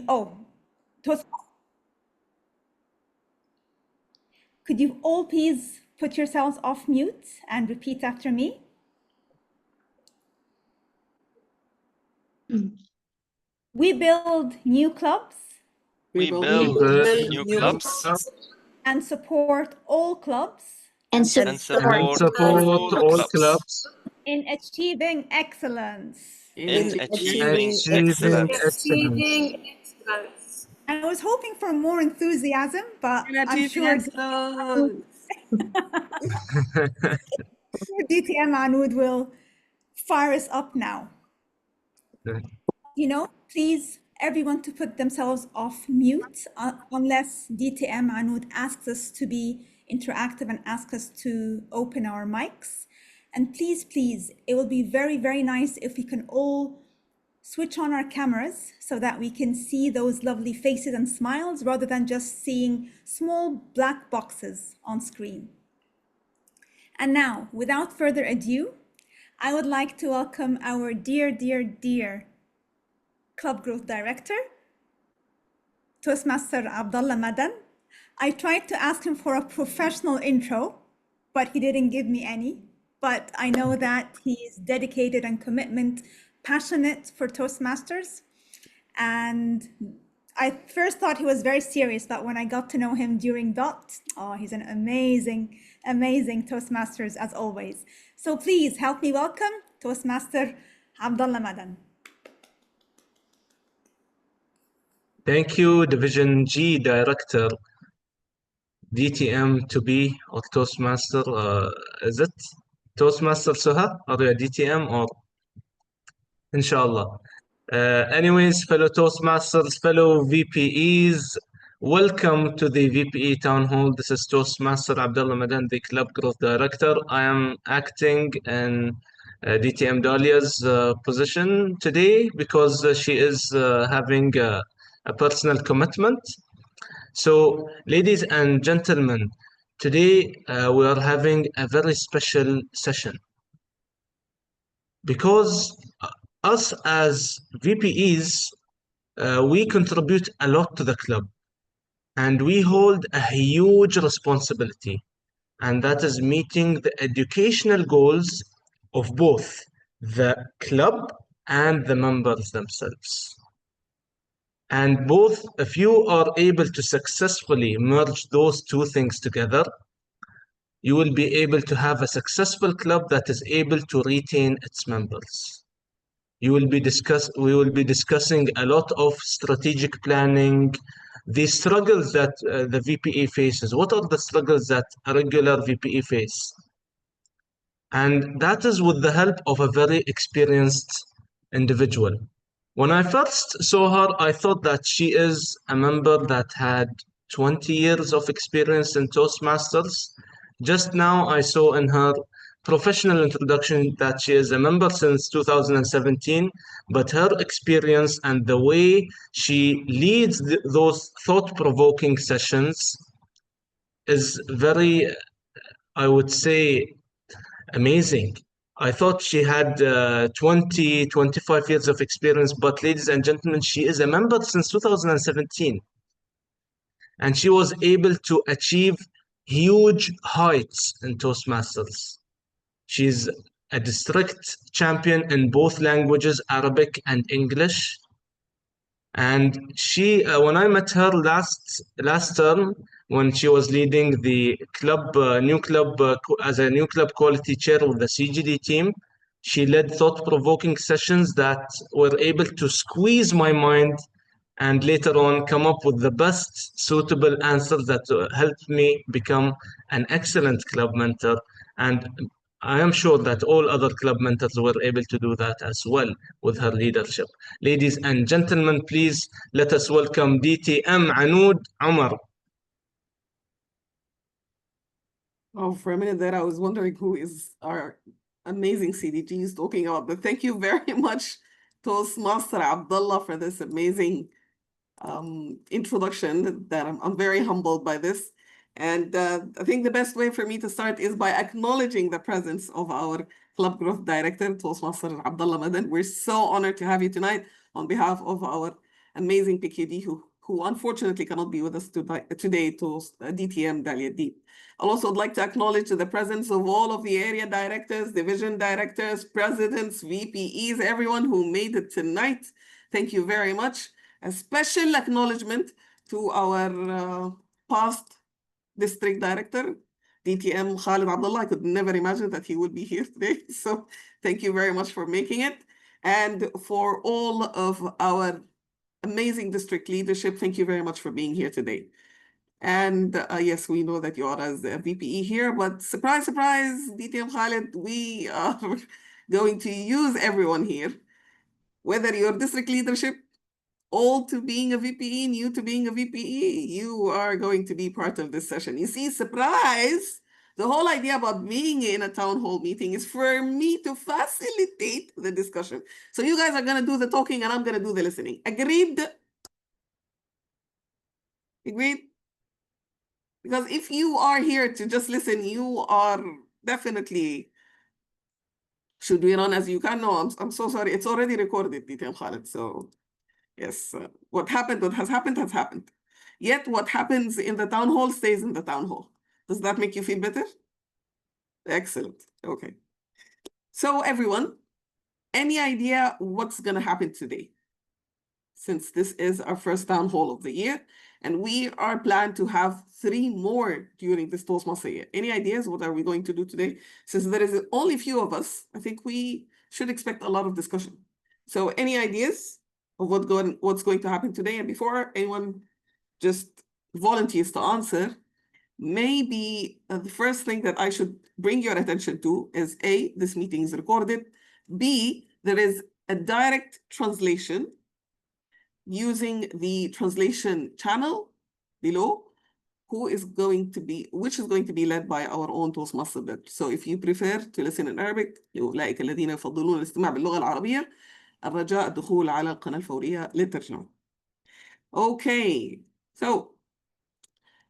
Toast. Could you all please put yourselves off mute and repeat after me? We build new clubs. We build new clubs And support all clubs. And support all clubs In achieving excellence. in achieving excellence. I was hoping for more enthusiasm, but I'm sure DTM Anud will fire us up now. Please, everyone to put themselves off mute unless DTM Anud asks us to be interactive and asks us to open our mics. And please, it will be very, very nice if we can all switch on our cameras so that we can see those lovely faces and smiles rather than just seeing small black boxes on screen. And now, without further ado, I would like to welcome our dear Club Growth Director, Toastmaster Abdullah Madan. I tried to ask him for a professional intro, but he didn't give me any. But I know that he's dedicated and passionate for Toastmasters. And I first thought he was very serious, but when I got to know him during DOT, he's an amazing Toastmasters as always. So please help me welcome Toastmaster Abdullah Madan. Thank you, Division G Director, DTM to be or Toastmaster. Is it Toastmaster Suha or DTM or Inshallah? Anyways, fellow Toastmasters, fellow VPEs, welcome to the VPE Town Hall. This is Toastmaster Abdullah Madan, the Club Growth Director. I am acting in DTM Dalia's position today because she is having a personal commitment. So, ladies and gentlemen, today we are having a very special session because us as VPEs, we contribute a lot to the club and we hold a huge responsibility, and that is meeting the educational goals of both the club and the members themselves. And both, if you are able to successfully merge those two things together, you will be able to have a successful club that is able to retain its members. We will be discussing a lot of strategic planning, the struggles that the VPE faces. What are the struggles that a regular VPE face? And that is with the help of a very experienced individual. When I first saw her, I thought that she is a member that had 20 years of experience in Toastmasters. Just now, I saw in her professional introduction that she is a member since 2017, but her experience and the way she leads those thought-provoking sessions is very, I would say, amazing. I thought she had 25 years of experience, but ladies and gentlemen, she is a member since 2017. And she was able to achieve huge heights in Toastmasters. She's a district champion in both languages, Arabic and English. And she, when I met her last term, when she was leading the club, as a new club quality chair of the CGD team, she led thought-provoking sessions that were able to squeeze my mind and later on come up with the best suitable answers that helped me become an excellent club mentor. And I am sure that all other club mentors were able to do that as well with her leadership. Ladies and gentlemen, please let us welcome DTM Anud Umar. Oh, for a minute there, I was wondering who is our amazing CDGs talking about, but thank you very much, Toastmaster Abdullah, for this amazing introduction. That I'm very humbled by this. And I think the best way for me to start is by acknowledging the presence of our Club Growth Director, Toastmaster Abdullah Madan. We're so honored to have you tonight on behalf of our amazing PQD who unfortunately cannot be with us today to DTM Dalia Deep. I'd also like to acknowledge the presence of all of the area directors, division directors, presidents, VPEs, everyone who made it tonight. Thank you very much. A special acknowledgement to our past district director, DTM Khalid Abdullah. I could never imagine that he would be here today. So thank you very much for making it. And for all of our amazing district leadership, thank you very much for being here today. And yes, we know that you are as a VPE here, but surprise, surprise, DTM Khalid, we are going to use everyone here, whether you're district leadership, old to being a VPE, new to being a VPE, you are going to be part of this session. You see, surprise, the whole idea about being in a town hall meeting is for me to facilitate the discussion. So you guys are going to do the talking and I'm going to do the listening. Agreed? Agreed? Because if you are here to just listen, you are definitely should we run as you can. No, I'm so sorry. It's already recorded, DTM Khalid. So yes, what has happened has happened. Yet what happens in the town hall stays in the town hall. Does that make you feel better? Excellent. Okay. So everyone, any idea what's going to happen today? Since this is our first town hall of the year, and we are planned to have 3 more during this Toastmasters year. Any ideas what are we going to do today? Since there is only a few of us, I think we should expect a lot of discussion. So any ideas of what's going to happen today? And before anyone just volunteers to answer, maybe the first thing that I should bring your attention to is A, this meeting is recorded. B, there is a direct translation using the translation channel below, which is going to be led by our own Toastmaster. So if you prefer to listen in Arabic, أولئك الذين يفضلون الاستماع باللغة العربية، الرجاء الدخول على القناة الفورية للترجمة. Okay, so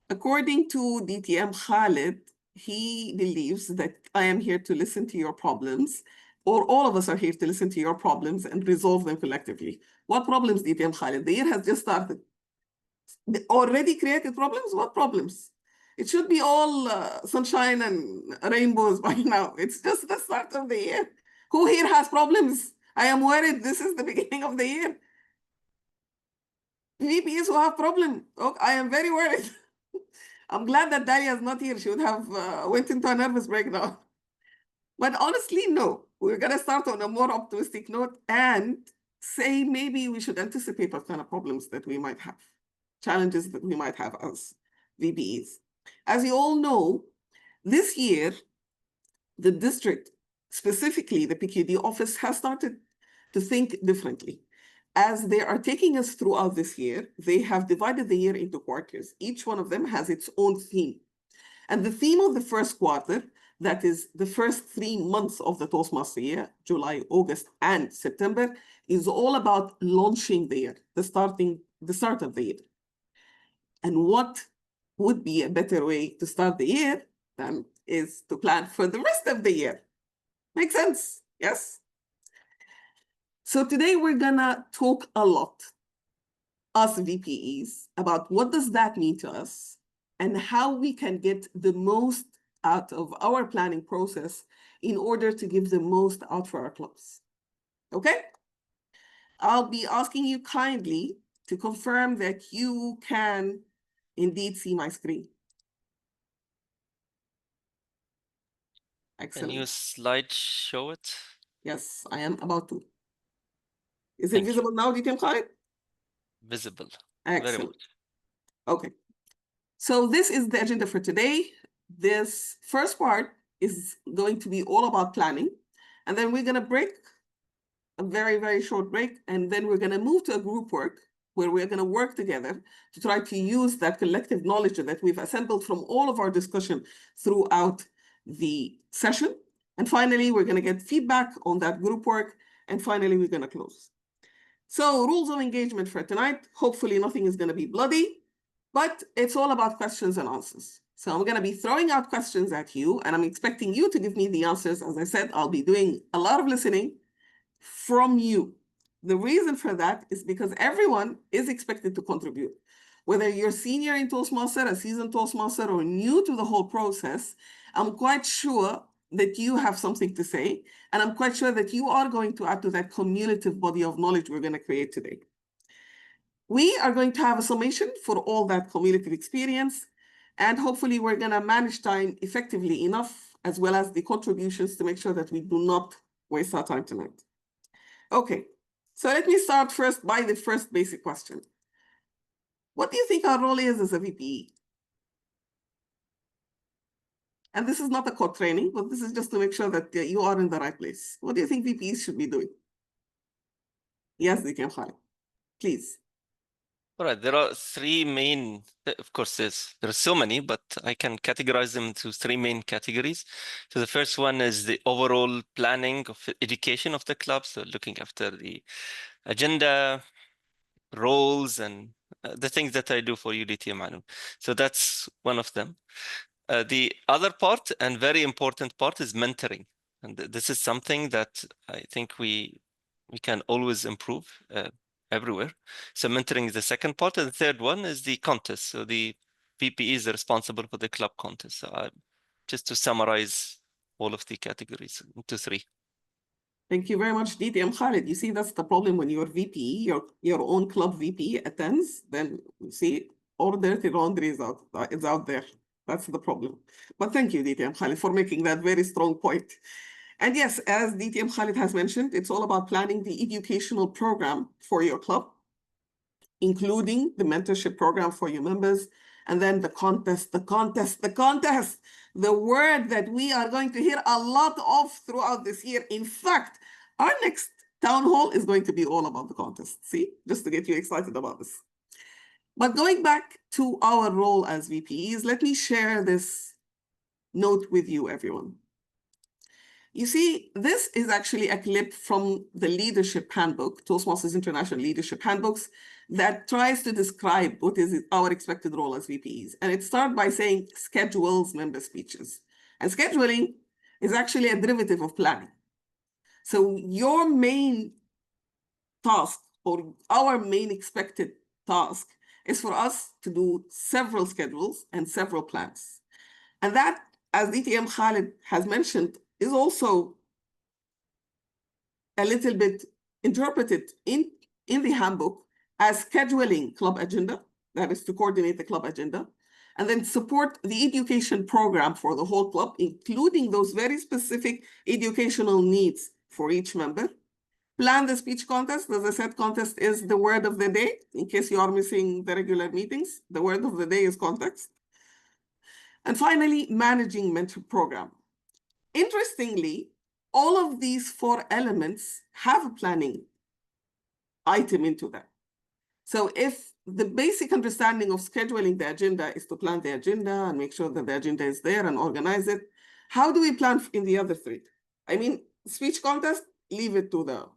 according to DTM Khalid, he believes that I am here to listen to your problems, or all of us are here to listen to your problems and resolve them collectively. What problems, DTM Khalid? The year has just started. Already created problems? What problems? It should be all sunshine and rainbows by now. It's just the start of the year. Who here has problems? I am worried this is the beginning of the year. VPs who have problems. Oh, I am very worried. I'm glad that Dalia is not here. She would have went into a nervous breakdown. But honestly, no. We're going to start on a more optimistic note and say maybe we should anticipate what kind of problems that we might have, challenges that we might have as VPEs. As you all know, this year, the district, specifically the PQD office, has started to think differently. As they are taking us throughout this year, they have divided the year into quarters. Each one of them has its own theme. And the theme of the first quarter, that is the first 3 months of the Toastmaster year, July, August, and September, is all about launching the year, the start of the year. And what would be a better way to start the year than is to plan for the rest of the year? Makes sense? Yes? So today we're gonna talk a lot, us VPEs, about what does that mean to us and how we can get the most out of our planning process in order to give the most out for our clubs. Okay? I'll be asking you kindly to confirm that you can indeed see my screen. Excellent. Can you slide show it? Yes, I am about to. Is it visible now, DTM Khalid? Visible. Excellent. Very much. Okay. So this is the agenda for today. This first part is going to be all about planning. And then we're going to break a very, very short break. And then we're going to move to a group work where we're going to work together to try to use that collective knowledge that we've assembled from all of our discussion throughout the session. And finally, we're going to get feedback on that group work. And finally, we're going to close. So rules of engagement for tonight. Hopefully nothing is going to be bloody, but it's all about questions and answers. So I'm going to be throwing out questions at you, and I'm expecting you to give me the answers. As I said, I'll be doing a lot of listening from you. The reason for that is because everyone is expected to contribute. Whether you're senior in Toastmaster, a seasoned Toastmaster, or new to the whole process, I'm quite sure that you have something to say, and I'm quite sure that you are going to add to that cumulative body of knowledge we're going to create today. We are going to have a summation for all that cumulative experience, and hopefully we're going to manage time effectively enough, as well as the contributions, to make sure that we do not waste our time tonight. Okay, so let me start first by the first basic question. What do you think our role is as a VPE? And this is not a code training, but this is just to make sure that you are in the right place. What do you think VPEs should be doing? Yes, they can file. Please. All right, there are three main, of course, there are so many, but I can categorize them into three main categories. So the first one is the overall planning of education of the club. So looking after the agenda, roles, and the things that I do for UDT Ma'lum. So that's one of them. The other part, and very important part, is mentoring. And this is something that I think we can always improve everywhere. So mentoring is the second part, and the third one is the contest. So the VPE is responsible for the club contest. So just to summarize all of the categories into three. Thank you very much, DTM Khalid. You see, that's the problem when your VPE, your own club VPE attends, then you see all dirty laundry is out there. That's the problem. But thank you, DTM Khalid, for making that very strong point. And yes, as DTM Khalid has mentioned, it's all about planning the educational program for your club, including the mentorship program for your members, and then the contest, the word that we are going to hear a lot of throughout this year. In fact, our next town hall is going to be all about the contest. See, just to get you excited about this. But going back to our role as VPEs, let me share this note with you, everyone. You see, this is actually a clip from the leadership handbook, Toastmasters International Leadership Handbooks, that tries to describe what is our expected role as VPEs. And it starts by saying schedules member speeches. And scheduling is actually a derivative of planning. So your main task, or our main expected task, is for us to do several schedules and several plans. And that, as DTM Khalid has mentioned, is also a little bit interpreted in the handbook as scheduling club agenda, that is to coordinate the club agenda, and then support the education program for the whole club, including those very specific educational needs for each member. Plan the speech contest. As I said, contest is the word of the day. In case you are missing the regular meetings, the word of the day is context. And finally, managing mentor program. Interestingly, all of these four elements have a planning item into them. So if the basic understanding of scheduling the agenda is to plan the agenda and make sure that the agenda is there and organize it, how do we plan in the other three? I mean, speech contest, leave it to the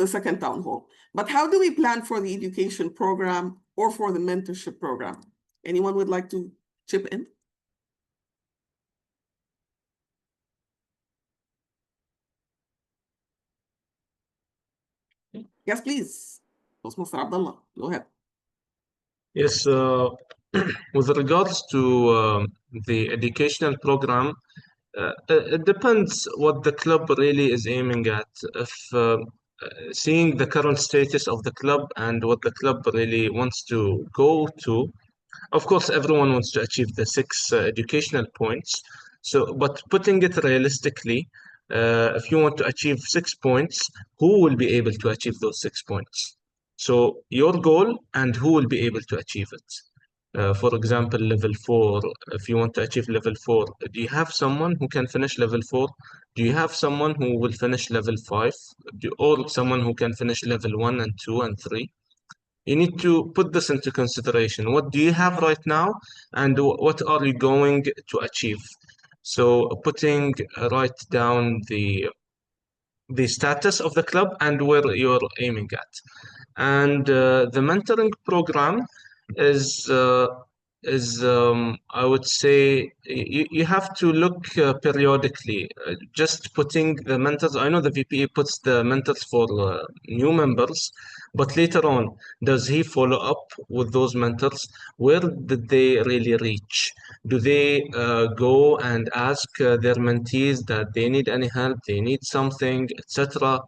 second town hall. But how do we plan for the education program or for the mentorship program? Anyone would like to chip in? Yes, please. Mr. Abdullah, go ahead. Yes, with regards to the educational program, it depends what the club really is aiming at. If seeing the current status of the club and what the club really wants to go to, of course, everyone wants to achieve the six educational points. So, but putting it realistically, if you want to achieve 6 points, who will be able to achieve those 6 points? So, your goal and who will be able to achieve it. For example, level 4, if you want to achieve level 4, do you have someone who can finish level 4? Do you have someone who will finish level 5? Or someone who can finish level 1 and 2 and 3? You need to put this into consideration. What do you have right now, and what are you going to achieve? So putting right down the status of the club and where you're aiming at. And the mentoring program is is I would say you have to look periodically. Just putting the mentors. I know the VPE puts the mentors for new members, but later on, does he follow up with those mentors? Where did they really reach? Do they go and ask their mentees that they need any help, they need something, etc.?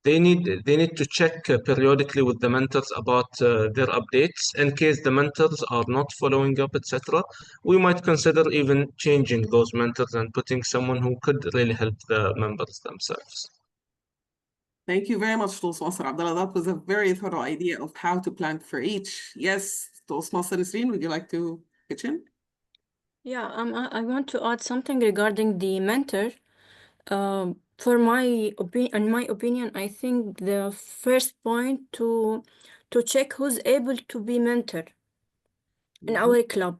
They need to check periodically with the mentors about their updates. In case the mentors are not following up, etc., we might consider even changing those mentors and putting someone who could really help the members themselves. Thank you very much, Toastmaster Abdullah. That was a very thorough idea of how to plan for each. Yes, Toastmaster Nasreen, would you like to pitch in? Yeah, I want to add something regarding the mentor. For my opinion, I think the first point to check who's able to be mentored in our club,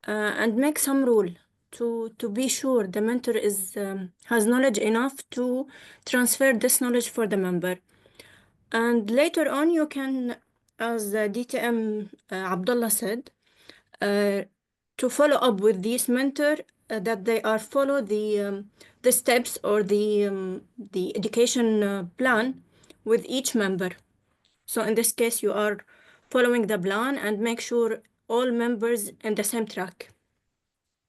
and make some rule to be sure the mentor is has knowledge enough to transfer this knowledge for the member. And later on, you can, as DTM Abdullah said, to follow up with this mentor, that they are follow the steps or the education plan with each member. So in this case, you are following the plan and make sure all members in the same track.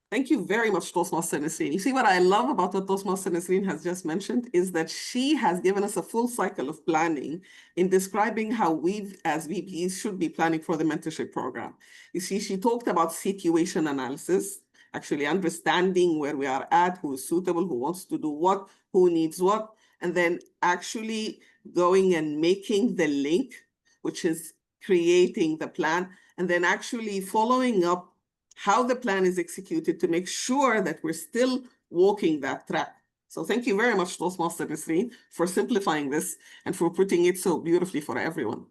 Thank you very much, Toastmaster Nasreen. You see, what I love about what Toastmaster Nasreen has just mentioned is that she has given us a full cycle of planning in describing how we as VPs should be planning for the mentorship program. You see, she talked about situation analysis, actually understanding where we are at, who is suitable, who wants to do what, who needs what, and then actually going and making the link, which is creating the plan, and then actually following up how the plan is executed to make sure that we're still walking that track. So thank you very much, Toastmaster Nasreen, for simplifying this and for putting it so beautifully for everyone.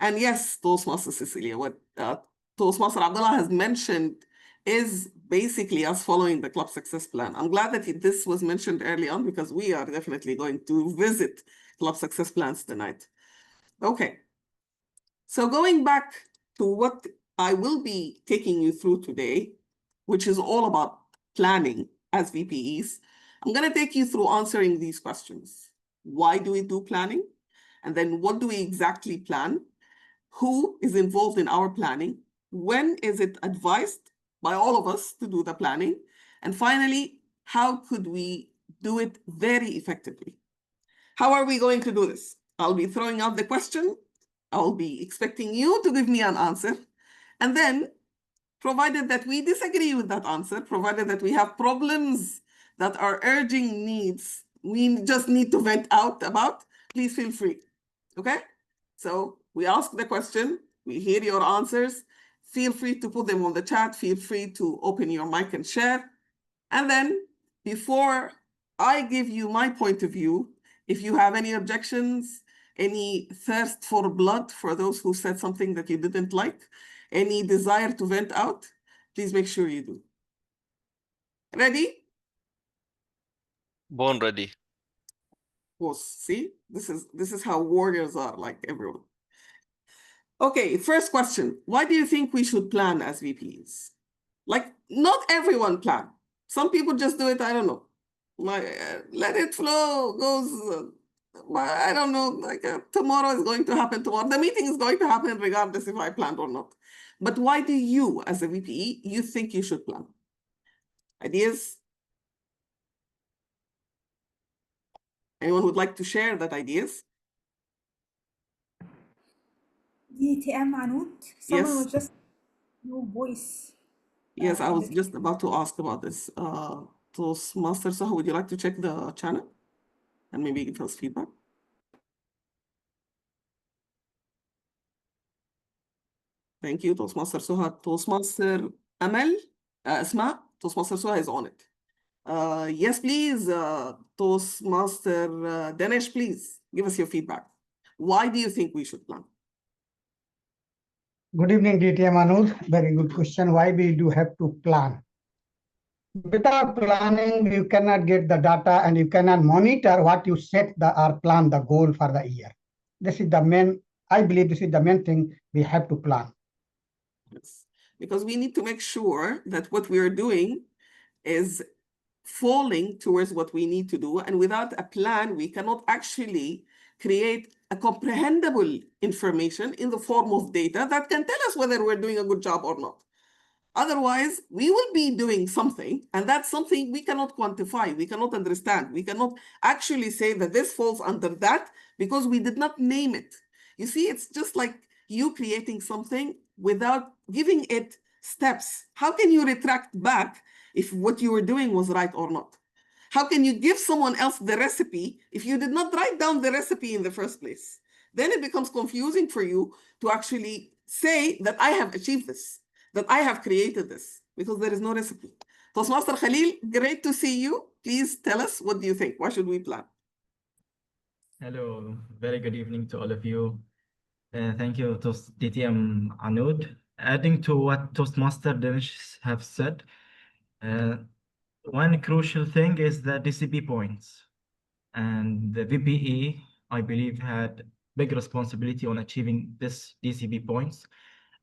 And yes, Toastmaster Cecilia, what Toastmaster Abdullah has mentioned is basically us following the club success plan. I'm glad that this was mentioned early on, because we are definitely going to visit club success plans tonight. Okay, so going back to what I will be taking you through today, which is all about planning as VPEs, I'm going to take you through answering these questions. Why do we do planning? And then what do we exactly plan? Who is involved in our planning? When is it advised by all of us to do the planning? And finally, how could we do it very effectively? How are we going to do this? I'll be throwing out the question. I'll be expecting you to give me an answer. And then, provided that we disagree with that answer, provided that we have problems that are urging needs, we just need to vent out about, please feel free. Okay? So we ask the question, we hear your answers. Feel free to put them on the chat. Feel free to open your mic and share. And then, before I give you my point of view, if you have any objections, any thirst for blood for those who said something that you didn't like, any desire to vent out, please make sure you do. Ready? Born ready. Well, see, this is how warriors are, like everyone. Okay, first question. Why do you think we should plan as VPs? Like, not everyone plan. Some people just do it, I don't know. Let it flow, goes, I don't know, like tomorrow is going to happen tomorrow. The meeting is going to happen regardless if I planned or not. But why do you, as a VPE, you think you should plan? Ideas? Anyone would like to share that ideas? DTM Anoud, someone Yes. was just no voice. Yes, I in was the just about to ask about this. Toastmaster Saha, would you like to check the channel and maybe give us feedback? Thank you, Toastmaster Suha. Toastmaster Amal, Asma, Toastmaster Suha is on it. Yes, please, Toastmaster Dinesh, please give us your feedback. Why do you think we should plan? Good evening, DTM Anuj. Very good question. Why we do have to plan? Without planning, you cannot get the data and you cannot monitor what you set or plan the goal for the year. This is the main, I believe this is the main thing we have to plan. Yes. because we need to make sure that what we are doing is falling towards what we need to do. And without a plan, we cannot actually create a comprehensible information in the form of data that can tell us whether we're doing a good job or not. Otherwise, we will be doing something, and that's something we cannot quantify, we cannot understand. We cannot actually say that this falls under that because we did not name it. You see, it's just like you creating something without giving it steps. How can you retract back if what you were doing was right or not? How can you give someone else the recipe if you did not write down the recipe in the first place? Then it becomes confusing for you to actually say that I have achieved this, that I have created this, because there is no recipe. Toastmaster Khalil, great to see you. Please tell us, what do you think? What should we plan? Hello, very good evening to all of you. Thank you, DTM Anud. Adding to what Toastmaster Danish have said, one crucial thing is the DCP points. And the VPE, I believe, had big responsibility on achieving this DCP points.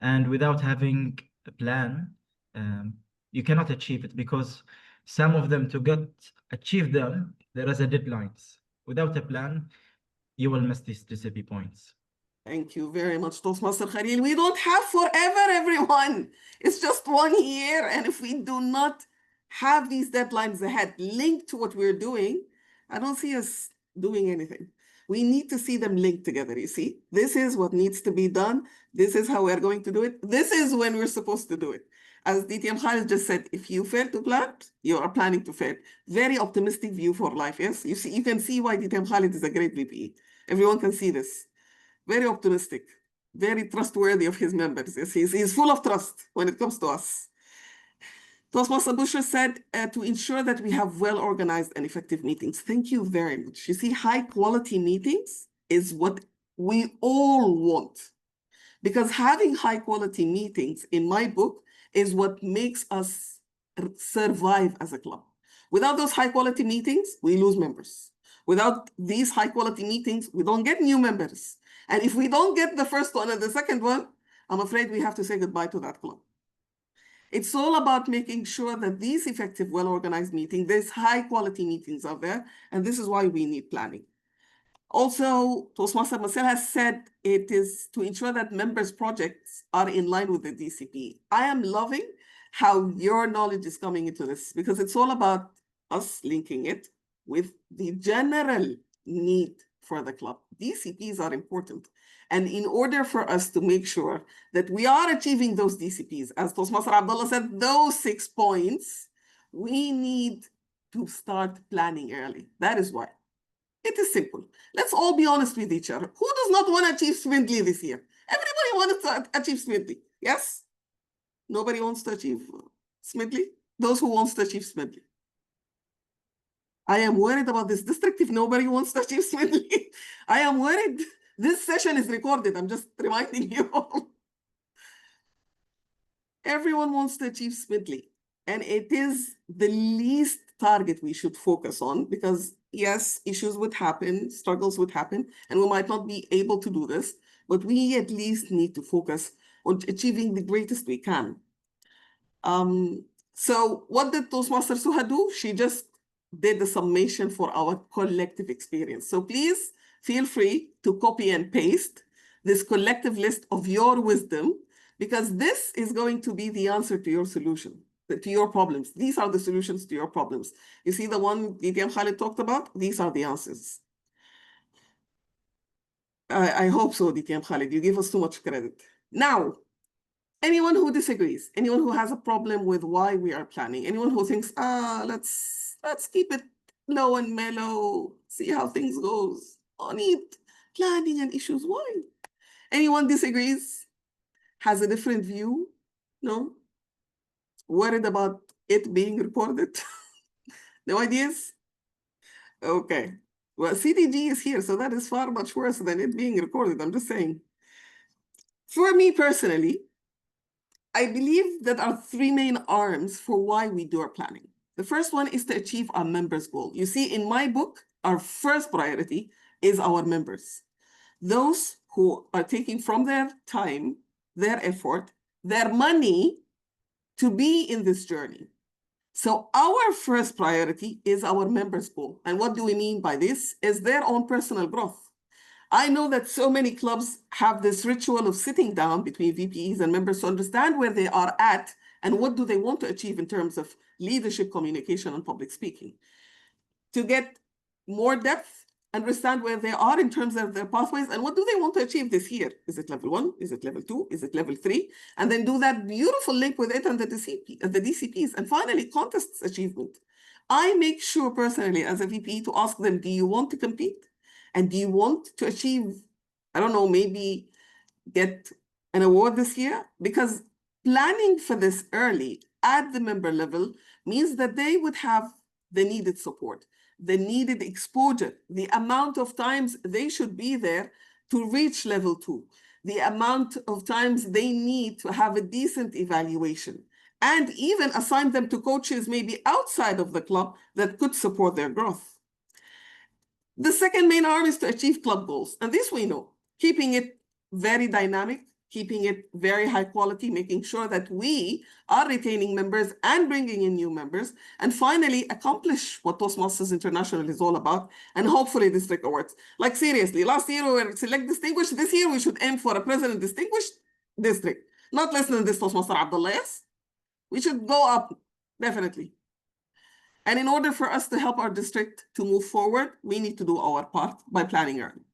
And without having a plan, you cannot achieve it, because some of them, to achieve them, there is a deadlines. Without a plan, you will miss these DCP points. Thank you very much, Toastmaster Khalil. We don't have forever, everyone. It's just 1 year. And if we do not have these deadlines ahead linked to what we're doing, I don't see us doing anything. We need to see them linked together, you see? This is what needs to be done. This is how we're going to do it. This is when we're supposed to do it. As DTM Khalid just said, if you fail to plan, you are planning to fail. Very optimistic view for life, yes? You can see why DTM Khalid is a great VPE. Everyone can see this. Very optimistic, very trustworthy of his members. Yes, he's full of trust when it comes to us. Toastmaster Busher said, to ensure that we have well-organized and effective meetings. Thank you very much. You see, high-quality meetings is what we all want. Because having high-quality meetings, in my book, is what makes us survive as a club. Without those high-quality meetings, we lose members. Without these high-quality meetings, we don't get new members. And if we don't get the first one and the second one, I'm afraid we have to say goodbye to that club. It's all about making sure that these effective, well-organized meetings, there's high-quality meetings out there, and this is why we need planning. Also, Toastmaster Marcel has said it is to ensure that members' projects are in line with the DCP. I am loving how your knowledge is coming into this, because it's all about us linking it with the general need for the club. DCPs are important. And in order for us to make sure that we are achieving those DCPs, as Toastmaster Abdullah said, those 6 points, we need to start planning early. That is why. It is simple. Let's all be honest with each other. Who does not want to achieve smoothly this year? Everybody wants to achieve smoothly. Yes? Nobody wants to achieve smoothly? Those who wants to achieve smoothly. I am worried about this district if nobody wants to achieve smoothly. I am worried. This session is recorded. I'm just reminding you all. Everyone wants to achieve smoothly. And it is the least target we should focus on, because yes, issues would happen, struggles would happen, and we might not be able to do this, but we at least need to focus on achieving the greatest we can. So what did Toastmaster Suha do? She just did the summation for our collective experience. So please feel free to copy and paste this collective list of your wisdom, because this is going to be the answer to your solution, to your problems. These are the solutions to your problems. You see the one DTM Khalid talked about? These are the answers. I hope so, DTM Khalid. You give us too much credit. Now, anyone who disagrees, anyone who has a problem with why we are planning, anyone who thinks, let's keep it low and mellow, see how things goes. On it, planning and issues, why? Anyone disagrees, has a different view? No? Worried about it being recorded? No ideas? Okay. Well, CDG is here, so that is far much worse than it being recorded. I'm just saying. For me personally, I believe that there are 3 main arms for why we do our planning. The first one is to achieve our members' goal. You see, in my book, our first priority is our members. Those who are taking from their time, their effort, their money to be in this journey. So our first priority is our members' goal. And what do we mean by this? Is their own personal growth. I know that so many clubs have this ritual of sitting down between VPEs and members to understand where they are at and what do they want to achieve in terms of leadership, communication, and public speaking. To get more depth, understand where they are in terms of their pathways and what do they want to achieve this year. Is it level 1? Is it level 2? Is it level 3? And then do that beautiful link with it and the DCPs. And finally, contests achievement. I make sure personally as a VP to ask them, do you want to compete? And do you want to achieve, I don't know, maybe get an award this year? Because planning for this early at the member level means that they would have the needed support, the needed exposure, the amount of times they should be there to reach level 2, the amount of times they need to have a decent evaluation, and even assign them to coaches maybe outside of the club that could support their growth. The second main arm is to achieve club goals. And this we know, keeping it very dynamic, keeping it very high quality, making sure that we are retaining members and bringing in new members. And finally, accomplish what Toastmasters International is all about, and hopefully district awards. Like seriously, last year we were select distinguished. This year we should aim for a president distinguished district. Not less than this, Toastmaster Abdullah, yes? We should go up, definitely. And in order for us to help our district to move forward, we need to do our part by planning early.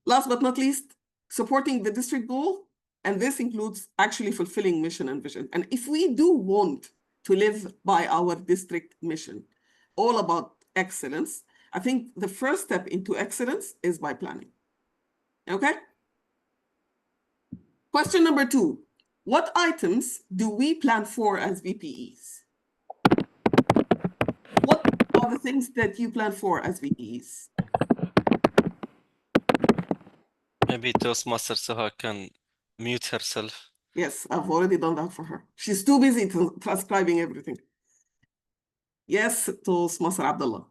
Last but not least, supporting the district goal, and this includes actually fulfilling mission and vision. And if we do want to live by our district mission, all about excellence, I think the first step into excellence is by planning. Okay? Question number 2, what items do we plan for as VPEs? What are the things that you plan for as VPEs? Maybe Toastmaster Suha can mute herself. Yes, I've already done that for her. She's too busy transcribing everything. Yes, Toastmaster Abdullah.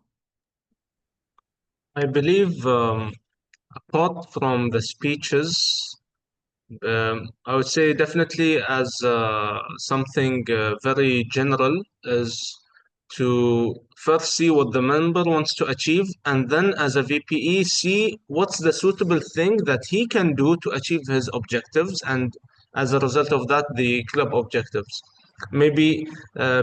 I believe apart from the speeches, I would say definitely as something very general is to first see what the member wants to achieve, and then as a VPE see what's the suitable thing that he can do to achieve his objectives, and as a result of that, the club objectives. Maybe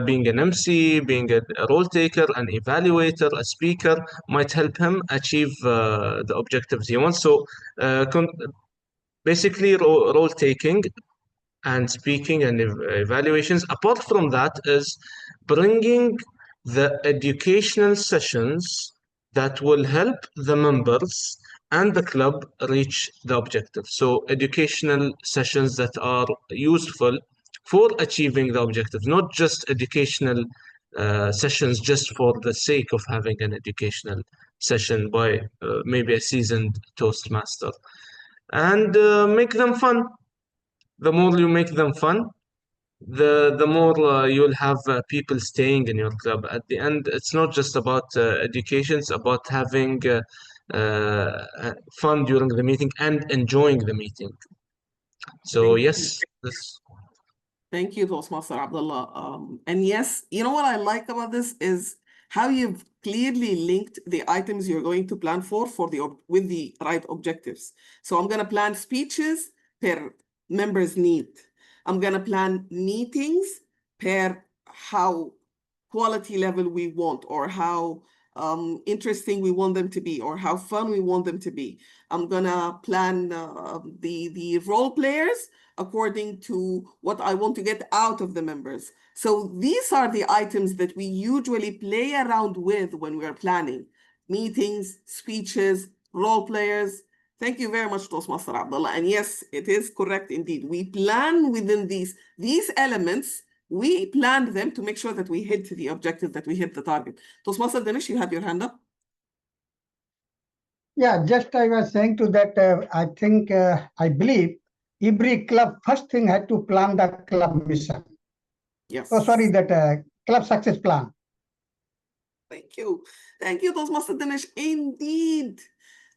being an MC, being a role taker, an evaluator, a speaker might help him achieve the objectives he wants. So basically role taking and speaking and evaluations. Apart from that is bringing the educational sessions that will help the members and the club reach the objective. So educational sessions that are useful for achieving the objective, not just educational sessions just for the sake of having an educational session by maybe a seasoned Toastmaster. And make them fun. The more you make them fun, the more you'll have people staying in your club. At the end, it's not just about education, it's about having fun during the meeting and enjoying the meeting. So yes, this. Thank you, Toastmaster Abdullah. And yes, you know what I like about this is how you've clearly linked the items you're going to plan for with the right objectives. So I'm going to plan speeches per members' need. I'm going to plan meetings per how quality level we want, or how interesting we want them to be, or how fun we want them to be. I'm going to plan the role players according to what I want to get out of the members. So these are the items that we usually play around with when we are planning meetings, speeches, role players. Thank you very much, Toastmaster Abdullah. And yes, it is correct indeed. We plan within these elements, we planned them to make sure that we hit the objective, that we hit the target. Toastmaster Danish, you had your hand up. Yeah, just I was saying to that, I think, I believe every club first thing had to plan the club mission. Yes. Oh, sorry, that club success plan. Thank you. Thank you, Toastmaster Dinesh. Indeed.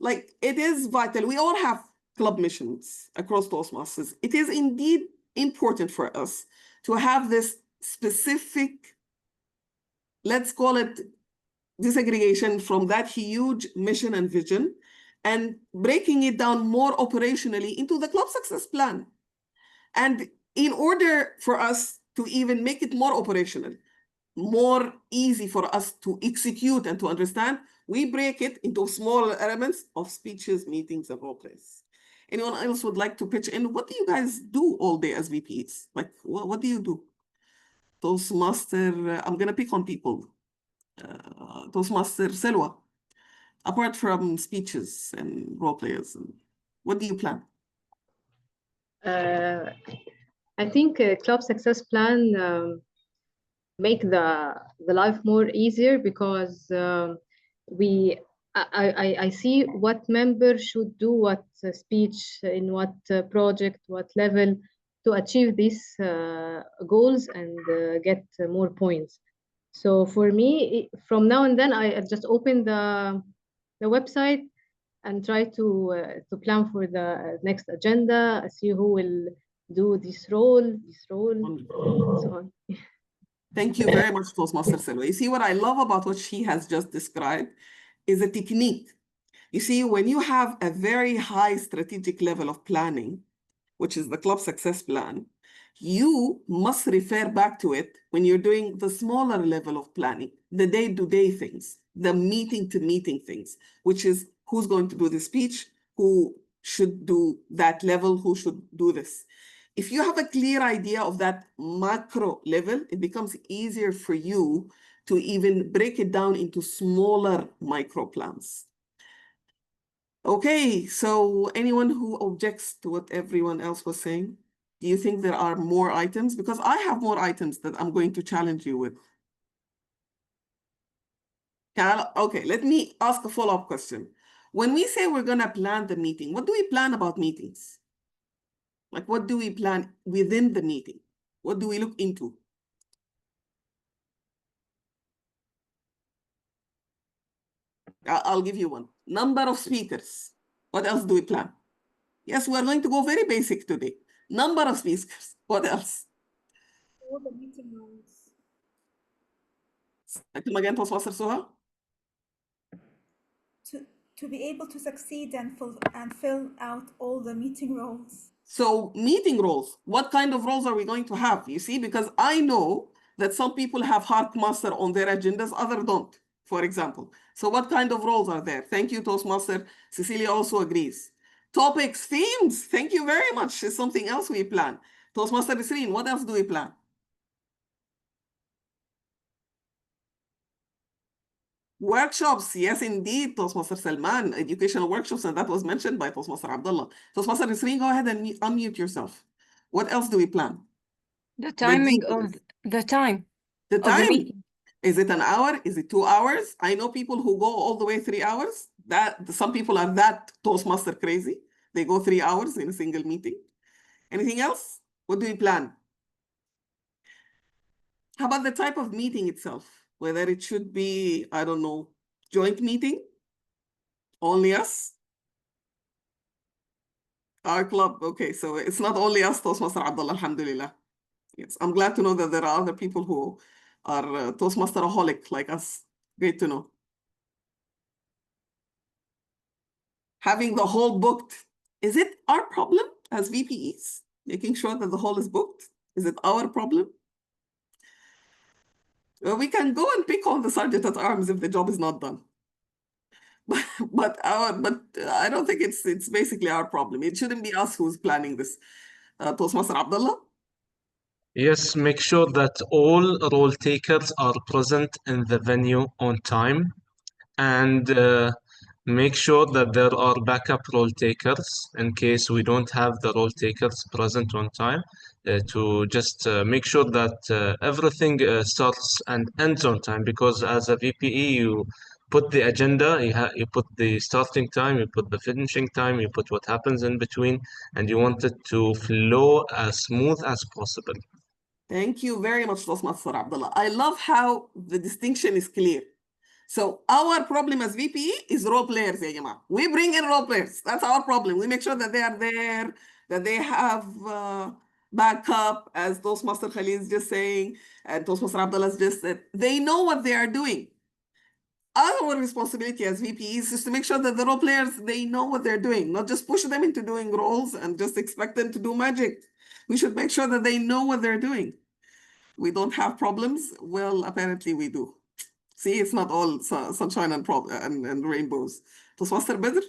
Like, it is vital. We all have club missions across Toastmasters. It is indeed important for us to have this specific, let's call it disaggregation from that huge mission and vision, and breaking it down more operationally into the club success plan. And in order for us to even make it more operational, more easy for us to execute and to understand, we break it into smaller elements of speeches, meetings, and role plays. Anyone else would like to pitch in? What do you guys do all day as VPs? Like, what do you do? Toastmaster, I'm gonna pick on people. Toastmaster Selwa, apart from speeches and role players, what do you plan? I think club success plan make the life more easier because I see what member should do what speech in what project, what level to achieve these goals and get more points. So for me, from now and then, I just open the website and try to plan for the next agenda, see who will do this role, and so on. Thank you very much, Toastmaster Selwa. You see, what I love about what she has just described is a technique. You see, when you have a very high strategic level of planning, which is the club success plan, you must refer back to it when you're doing the smaller level of planning, the day-to-day things, the meeting-to-meeting things, which is who's going to do the speech, who should do that level, who should do this. If you have a clear idea of that macro level, it becomes easier for you to even break it down into smaller micro plans. Okay, so anyone who objects to what everyone else was saying? Do you think there are more items? Because I have more items that I'm going to challenge you with. Okay, let me ask a follow-up question. When we say we're gonna plan the meeting, what do we plan about meetings? Like, what do we plan within the meeting? What do we look into? I'll give you one. Number of speakers. What else do we plan? Yes, we're going to go very basic today. Number of speakers. What else? All the meeting rooms. Come again, Toastmaster Suha? To be able to succeed and fill out all the meeting roles. So meeting roles, what kind of roles are we going to have? You see, because I know that some people have Master on their agendas, others don't, for example. So what kind of roles are there? Thank you, Toastmaster. Cecilia also agrees. Topics, themes, thank you very much. Is something else we plan. Toastmaster Nisreen, what else do we plan? Workshops, yes, indeed, Toastmaster Salman, educational workshops, and that was mentioned by Toastmaster Abdullah. Toastmaster Nisreen, go ahead and unmute yourself. What else do we plan? The timing of the time. The of the time. meeting. Is it an hour? Is it 2 hours? I know people who go all the way 3 hours. Some people are that Toastmaster crazy. They go 3 hours in a single meeting. Anything else? What do we plan? How about the type of meeting itself? Whether it should be, I don't know, joint meeting, only us, our club. Okay, so it's not only us, Toastmaster Abdullah, alhamdulillah. Yes, I'm glad to know that there are other people who are Toastmaster-aholic like us. Great to know. Having the hall booked, is it our problem as VPEs? Making sure that the hall is booked? Is it our problem? Well, we can go and pick on the sergeant at arms if the job is not done. But I don't think it's basically our problem. It shouldn't be us who's planning this. Toastmaster Abdullah? Yes, make sure that all role takers are present in the venue on time, and make sure that there are backup role takers in case we don't have the role takers present on time, to just make sure that everything starts and ends on time, because as a VPE you put the agenda, you put the starting time, you put the finishing time, you put what happens in between, and you want it to flow as smooth as possible. Thank you very much, Toastmaster Abdullah. I love how the distinction is clear. So our problem as VPE is role players, ya Jama. We bring in role players. That's our problem. We make sure that they are there, that they have backup, as Toastmaster Khalil is just saying, and Toastmaster Abdullah is just said, they know what they are doing. Our responsibility as VPs is to make sure that the role players, they know what they're doing, not just push them into doing roles and just expect them to do magic. We should make sure that they know what they're doing. We don't have problems. Well, apparently we do. See, it's not all sunshine and rainbows. Toastmaster Bedr,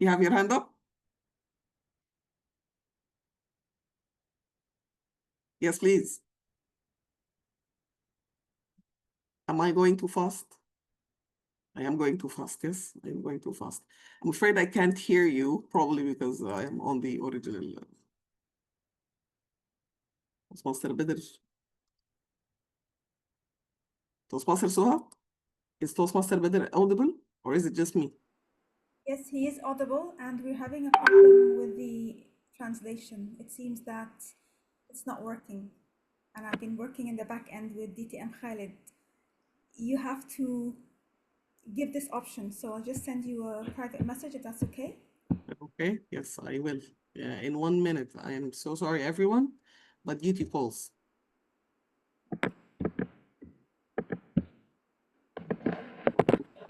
you have your hand up? Yes, please. Am I going too fast? I am going too fast, yes, I am going too fast. I'm afraid I can't hear you, probably because I am on the original. Toastmaster Bedr. Toastmaster Suha? Is Toastmaster Bedr audible, or is it just me? Yes, he is audible, and we're having a problem with the translation. It seems that it's not working, and I've been working in the back end with DTM Khalid. You have to give this option, so I'll just send you a private message if that's okay. Okay, yes, I will. Yeah, in 1 minute. I am so sorry, everyone, but duty calls.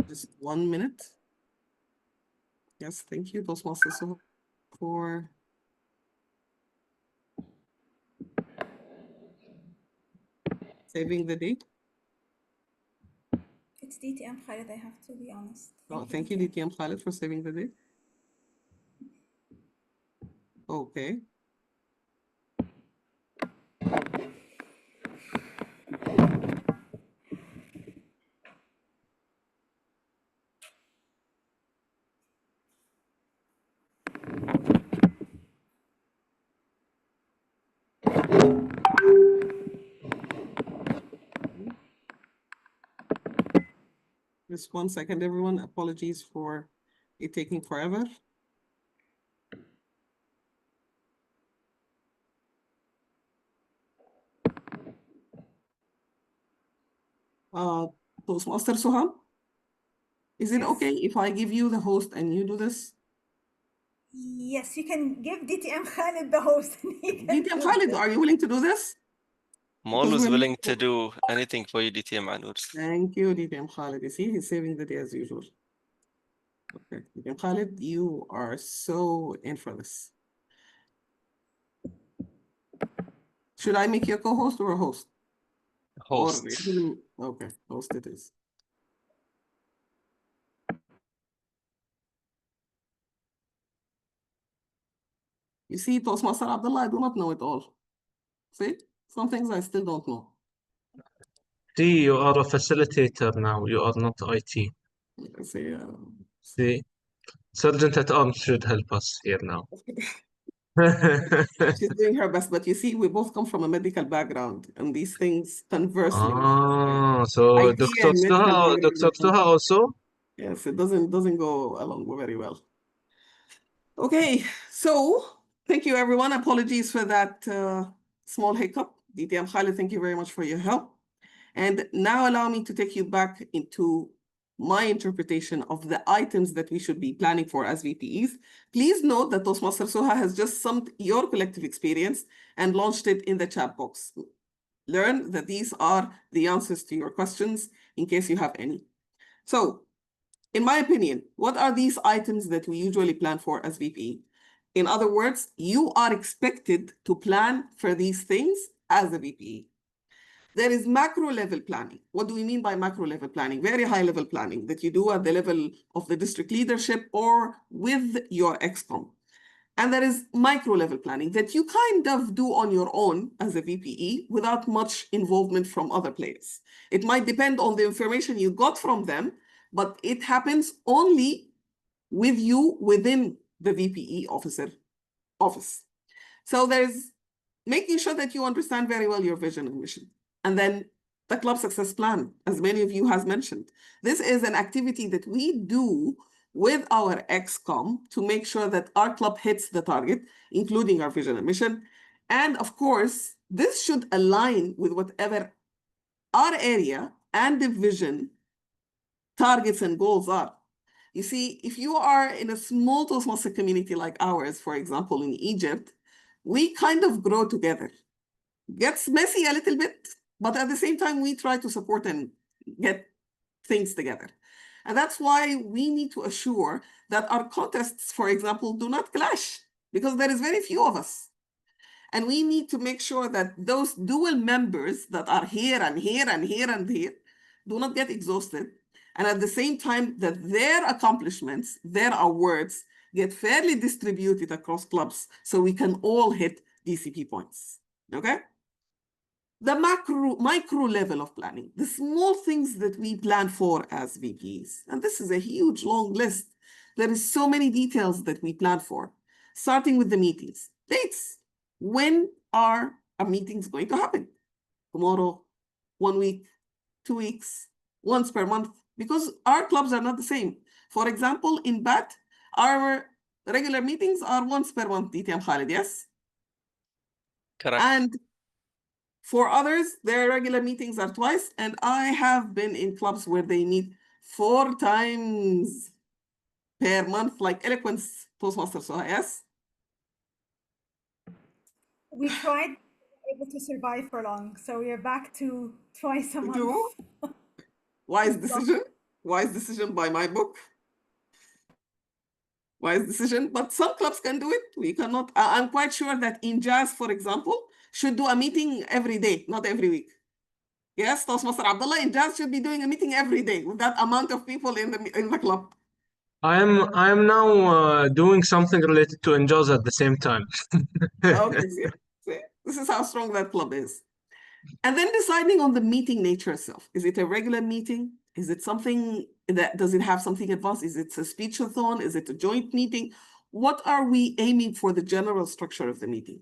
Just 1 minute. Yes, thank you, Toastmaster Suha, for saving the day. It's DTM Khalid, I have to be honest. Thank you, DTM Khalid, for saving the day. Okay. Just 1 second, everyone. Apologies for it taking forever. Toastmaster Suha, is it Yes. okay if I give you the host and you do this? Yes, you can give DTM Khalid the host. DTM Khalid, are you willing to do this? I'm Because always we're- willing to do anything for you, DTM Anur. Thank you, DTM Khalid. You see, he's saving the day as usual. Okay, DTM Khalid, you are so in for this. Should I make you a co-host or a host? Host. Okay, host it is. You see, Toastmaster Abdullah, I do not know it all. See, some things I still don't know. See, you are a facilitator now. You are not IT. See, See, Sergeant at Arms should help us here now. she's doing her best, but you see, we both come from a medical background, and these things conversely. So IT Dr. and medical Suha, background Dr. Suha also? Yes, it doesn't go along very well. Okay, so thank you, everyone. Apologies for that small hiccup. DTM Khalid, thank you very much for your help. And now allow me to take you back into my interpretation of the items that we should be planning for as VPEs. Please note that Toastmaster Suha has just summed your collective experience and launched it in the chat box. Learn that these are the answers to your questions in case you have any. So, in my opinion, what are these items that we usually plan for as VPE? In other words, you are expected to plan for these things as a VPE. There is macro level planning. What do we mean by macro level planning? Very high level planning that you do at the level of the district leadership or with your ExCom. And there is micro level planning that you kind of do on your own as a VPE without much involvement from other players. It might depend on the information you got from them, but it happens only with you within the VPE office. So there's making sure that you understand very well your vision and mission. And then the club success plan, as many of you has mentioned. This is an activity that we do with our ExCom to make sure that our club hits the target, including our vision and mission. And of course, this should align with whatever our area and division targets and goals are. You see, if you are in a small Toastmaster community like ours, for example, in Egypt, we kind of grow together. Gets messy a little bit, but at the same time, we try to support and get things together. And that's why we need to assure that our contests, for example, do not clash, because there is very few of us. And we need to make sure that those dual members that are here and here and here and here do not get exhausted. And at the same time, that their accomplishments, their awards, get fairly distributed across clubs so we can all hit DCP points, okay? The micro level of planning, the small things that we plan for as VPs. And this is a huge, long list. There is so many details that we plan for, starting with the meetings. Dates. When are our meetings going to happen? Tomorrow, 1 week, 2 weeks, once per month, because our clubs are not the same. For example, in BAT, our regular meetings are once per month, DTM Khalid, yes? Correct. And for others, their regular meetings are twice, and I have been in clubs where they meet 4 times per month, like Eloquence Toastmasters, so yes? We tried able to survive for long, so we are back to twice a month. Do? Wise decision. Wise decision by my book. Wise decision. But some clubs can do it. We cannot. I'm quite sure that in jazz, for example, should do a meeting every day, not every week. Yes, Toastmaster Abdullah in jazz should be doing a meeting every day with that amount of people in the club. I am now doing something related to Injaz at the same time. Okay, see? This is how strong that club is. And then deciding on the meeting nature itself. Is it a regular meeting? Is it something that, does it have something advanced? Is it a speech-a-thon? Is it a joint meeting? What are we aiming for the general structure of the meeting?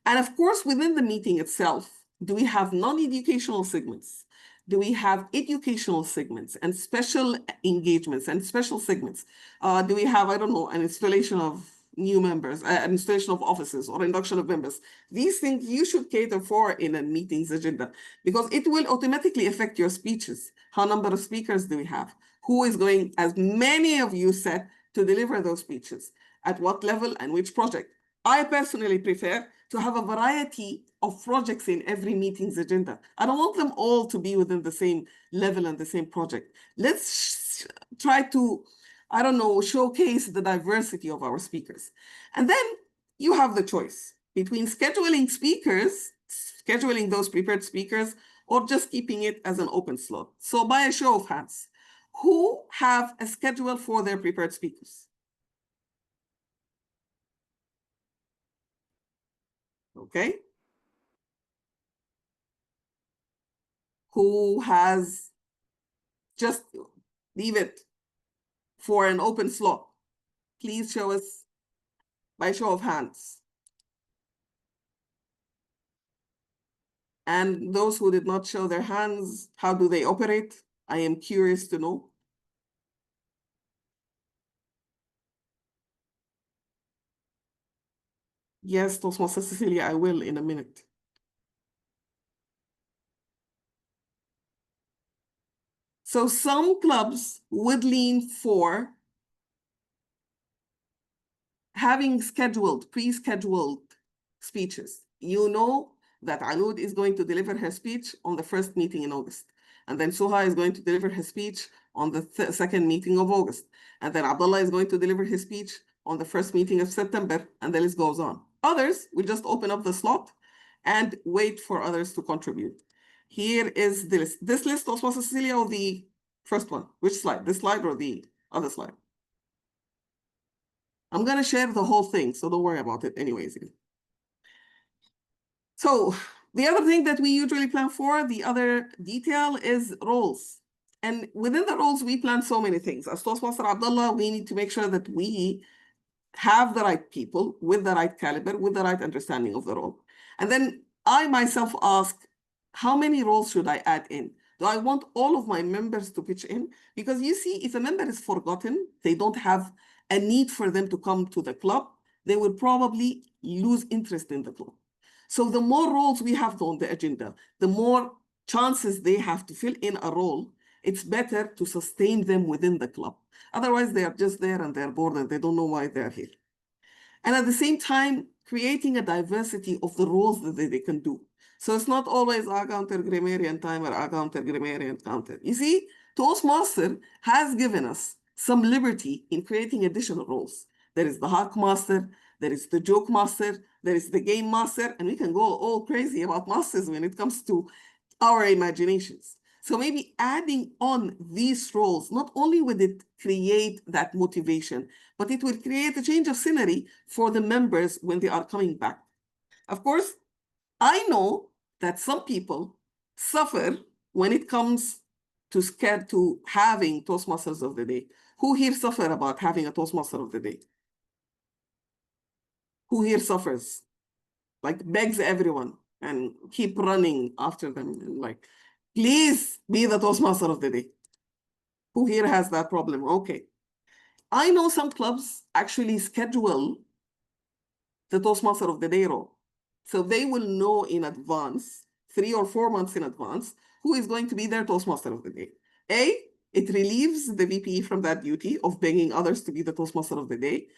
And of course, within the meeting itself, do we have non-educational segments? Do we have educational segments and special engagements and special segments? Do we have, I don't know, an installation of new members, an installation of offices or induction of members? These things you should cater for in a meeting's agenda, because it will automatically affect your speeches. How number of speakers do we have? Who is going, as many of you said, to deliver those speeches? At what level and which project? I personally prefer to have a variety of projects in every meeting's agenda. I don't want them all to be within the same level and the same project. Let's try to, I don't know, showcase the diversity of our speakers. And then you have the choice between scheduling speakers, scheduling those prepared speakers, or just keeping it as an open slot. So by a show of hands, who have a schedule for their prepared speakers? Okay. Who has just leave it for an open slot? Please show us by show of hands. And those who did not show their hands, how do they operate? I am curious to know. Yes, Toastmaster Cecilia, I will in a minute. So some clubs would lean for having pre-scheduled speeches. You know that Anud is going to deliver her speech on the first meeting in August. And then Suha is going to deliver her speech on the second meeting of August. And then Abdullah is going to deliver his speech on the first meeting of September, and the list goes on. Others will just open up the slot and wait for others to contribute. Here is the list. This list was Cecilia, or the first one? Which slide? This slide or the other slide? I'm going to share the whole thing, so don't worry about it anyways. So the other thing that we usually plan for, the other detail, is roles. And within the roles, we plan so many things. As Toastmaster Abdullah, we need to make sure that we have the right people with the right caliber, with the right understanding of the role. And then I myself ask, how many roles should I add in? Do I want all of my members to pitch in? Because you see, if a member is forgotten, they don't have a need for them to come to the club, they will probably lose interest in the club. So the more roles we have on the agenda, the more chances they have to fill in a role. It's better to sustain them within the club. Otherwise, they are just there and they're bored and they don't know why they're here. And at the same time, creating a diversity of the roles that they can do. So it's not always a counter grammarian time or a counter grammarian counter. You see, Toastmaster has given us some liberty in creating additional roles. There is the Hack Master, there is the Joke Master, there is the Game Master, and we can go all crazy about masters when it comes to our imaginations. So maybe adding on these roles, not only would it create that motivation, but it will create a change of scenery for the members when they are coming back. Of course, I know that some people suffer when it comes to scared to having Toastmasters of the day. Who here suffer about having a Toastmaster of the day? Who here suffers? Like begs everyone and keep running after them and like, please be the Toastmaster of the day. Who here has that problem? Okay. I know some clubs actually schedule the Toastmaster of the day role. So they will know in advance, 3 or 4 months in advance, who is going to be their Toastmaster of the day. It relieves the VPE from that duty of begging others to be the Toastmaster of the day.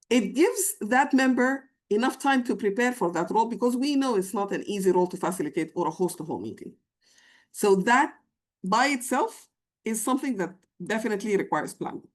It gives that member enough time to prepare for that role because we know it's not an easy role to facilitate or host a whole meeting. So that by itself is something that definitely requires planning.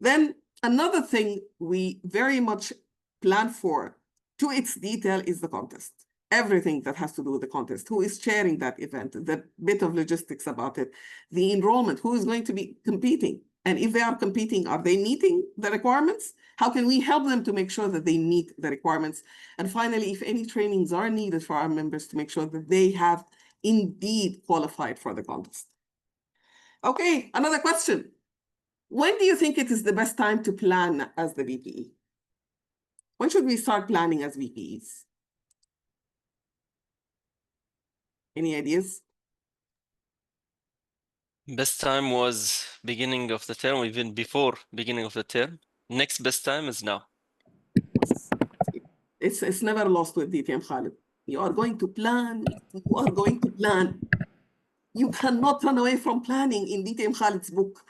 Then another thing we very much plan for to its detail is the contest. Everything that has to do with the contest, who is chairing that event, the bit of logistics about it, the enrollment, who is going to be competing. And if they are competing, are they meeting the requirements? How can we help them to make sure that they meet the requirements? And finally, if any trainings are needed for our members to make sure that they have indeed qualified for the contest. Okay, another question. When do you think it is the best time to plan as the VPE? When should we start planning as VPEs? Any ideas? Best time was beginning of the term, even before beginning of the term. Next best time is now. It's never lost with DTM Khalid. You are going to plan. You are going to plan. You cannot run away from planning in DTM Khalid's book.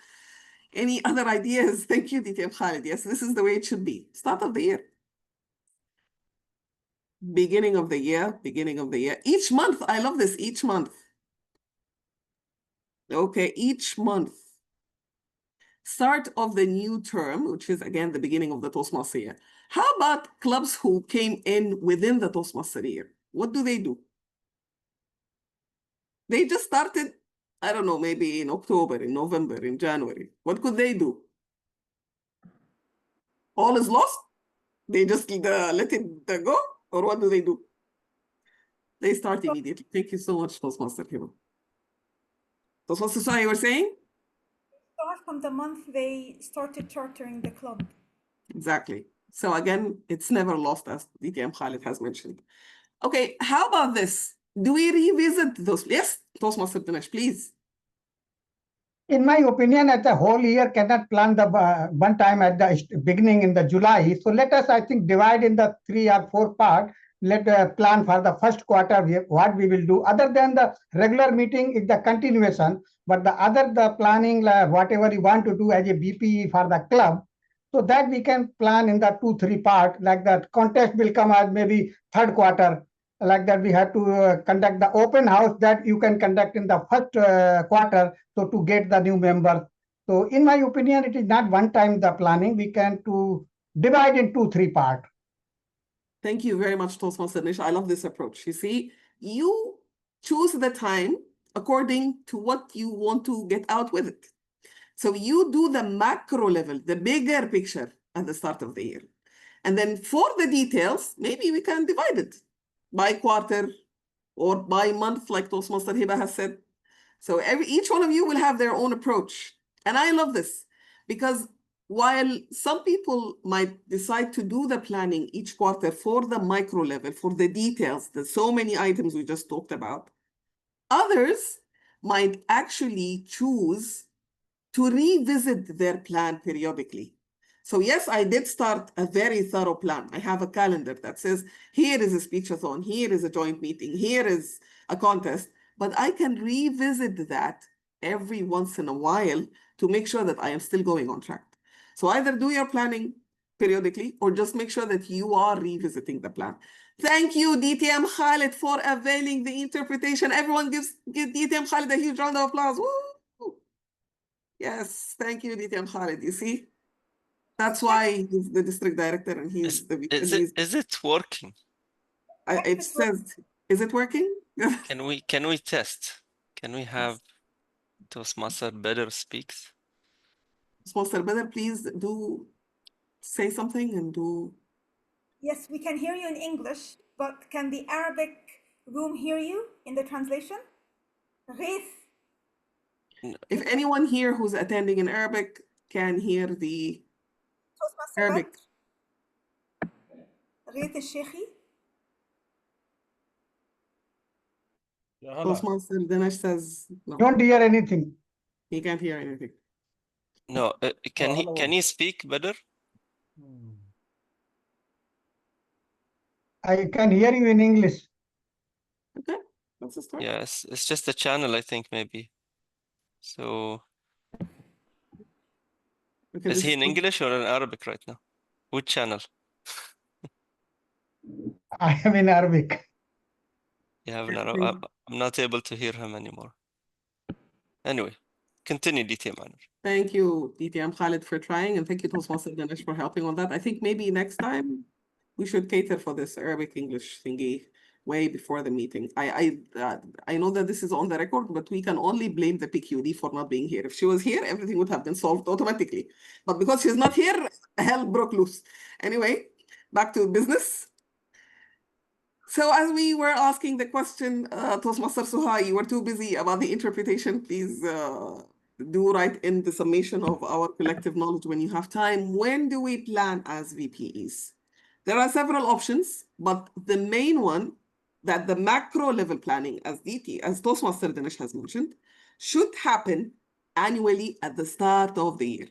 Any other ideas? Thank you, DTM Khalid. Yes, this is the way it should be. Start of the year. Beginning of the year, beginning of the year. Each month, I love this, each month. Okay, each month. Start of the new term, which is again the beginning of the Toastmaster year. How about clubs who came in within the Toastmaster year? What do? They just started, I don't know, maybe in October, in November, in January. What could they do? All is lost? They just let it go? Or what do? They start immediately. Thank you so much, Toastmaster Hero. Toastmaster Shah, you were saying? Start from the month they started chartering the club. Exactly. So again, it's never lost, as DTM Khalid has mentioned. Okay, how about this? Do we revisit those? Yes, Toastmaster Dinesh, please. In my opinion, at the whole year cannot plan the one time at the beginning in the July. So let us, I think, divide in the 3 or 4 part. Let plan for the first quarter what we will do. Other than the regular meeting is the continuation, but the planning, whatever you want to do as a BPE for the club, so that we can plan in the 2-3 part. Like that contest will come as maybe third quarter. Like that we have to conduct the open house that you can conduct in the first quarter, so to get the new members. So in my opinion, it is not one time the planning. We can to divide in 2-3 part. Thank you very much, Toastmaster Dinesh. I love this approach. You see, you choose the time according to what you want to get out with it. So you do the macro level, the bigger picture at the start of the year. And then for the details, maybe we can divide it by quarter or by month, like Toastmaster Hiba has said. So each one of you will have their own approach. And I love this because while some people might decide to do the planning each quarter for the micro level, for the details, the so many items we just talked about, others might actually choose to revisit their plan periodically. So yes, I did start a very thorough plan. I have a calendar that says, here is a speechathon, here is a joint meeting, here is a contest, but I can revisit that every once in a while to make sure that I am still going on track. So either do your planning periodically, or just make sure that you are revisiting the plan. Thank you, DTM Khalid, for availing the interpretation. Everyone give DTM Khalid a huge round of applause. Woo! Yes, thank you, DTM Khalid. You see, that's why he's the district director and he's the Is it working? It says, is it working? Can we test? Can we have Toastmaster Better speaks? Toastmaster Better, please do say something and do. Yes, we can hear you in English, but can the Arabic room hear you in the translation? Ghith. If anyone here who's attending in Arabic can hear the Toastmaster Arabic. Ghith al-Sheikhi. Toastmaster Dinesh says no. Don't hear anything. He can't hear anything. No, can he speak better? I can hear you in English. Okay, that's a start. Yes, it's just the channel, I think, maybe. So Okay, is he in this- English or in Arabic right now? Which channel? I am in Arabic. You have an Arabic. I'm not able to hear him anymore. Anyway, continue, DTM Manor. Thank you, DTM Khalid, for trying, and thank you, Toastmaster Dinesh, for helping on that. I think maybe next time we should cater for this Arabic English thingy way before the meeting. I know that this is on the record, but we can only blame the PQD for not being here. If she was here, everything would have been solved automatically. But because she's not here, hell broke loose. Anyway, back to business. So as we were asking the question, Toastmaster Suha, you were too busy about the interpretation. Please do write in the summation of our collective knowledge when you have time. When do we plan as VPEs? There are several options, but the main one that the macro level planning as Toastmaster Dinesh has mentioned, should happen annually at the start of the year.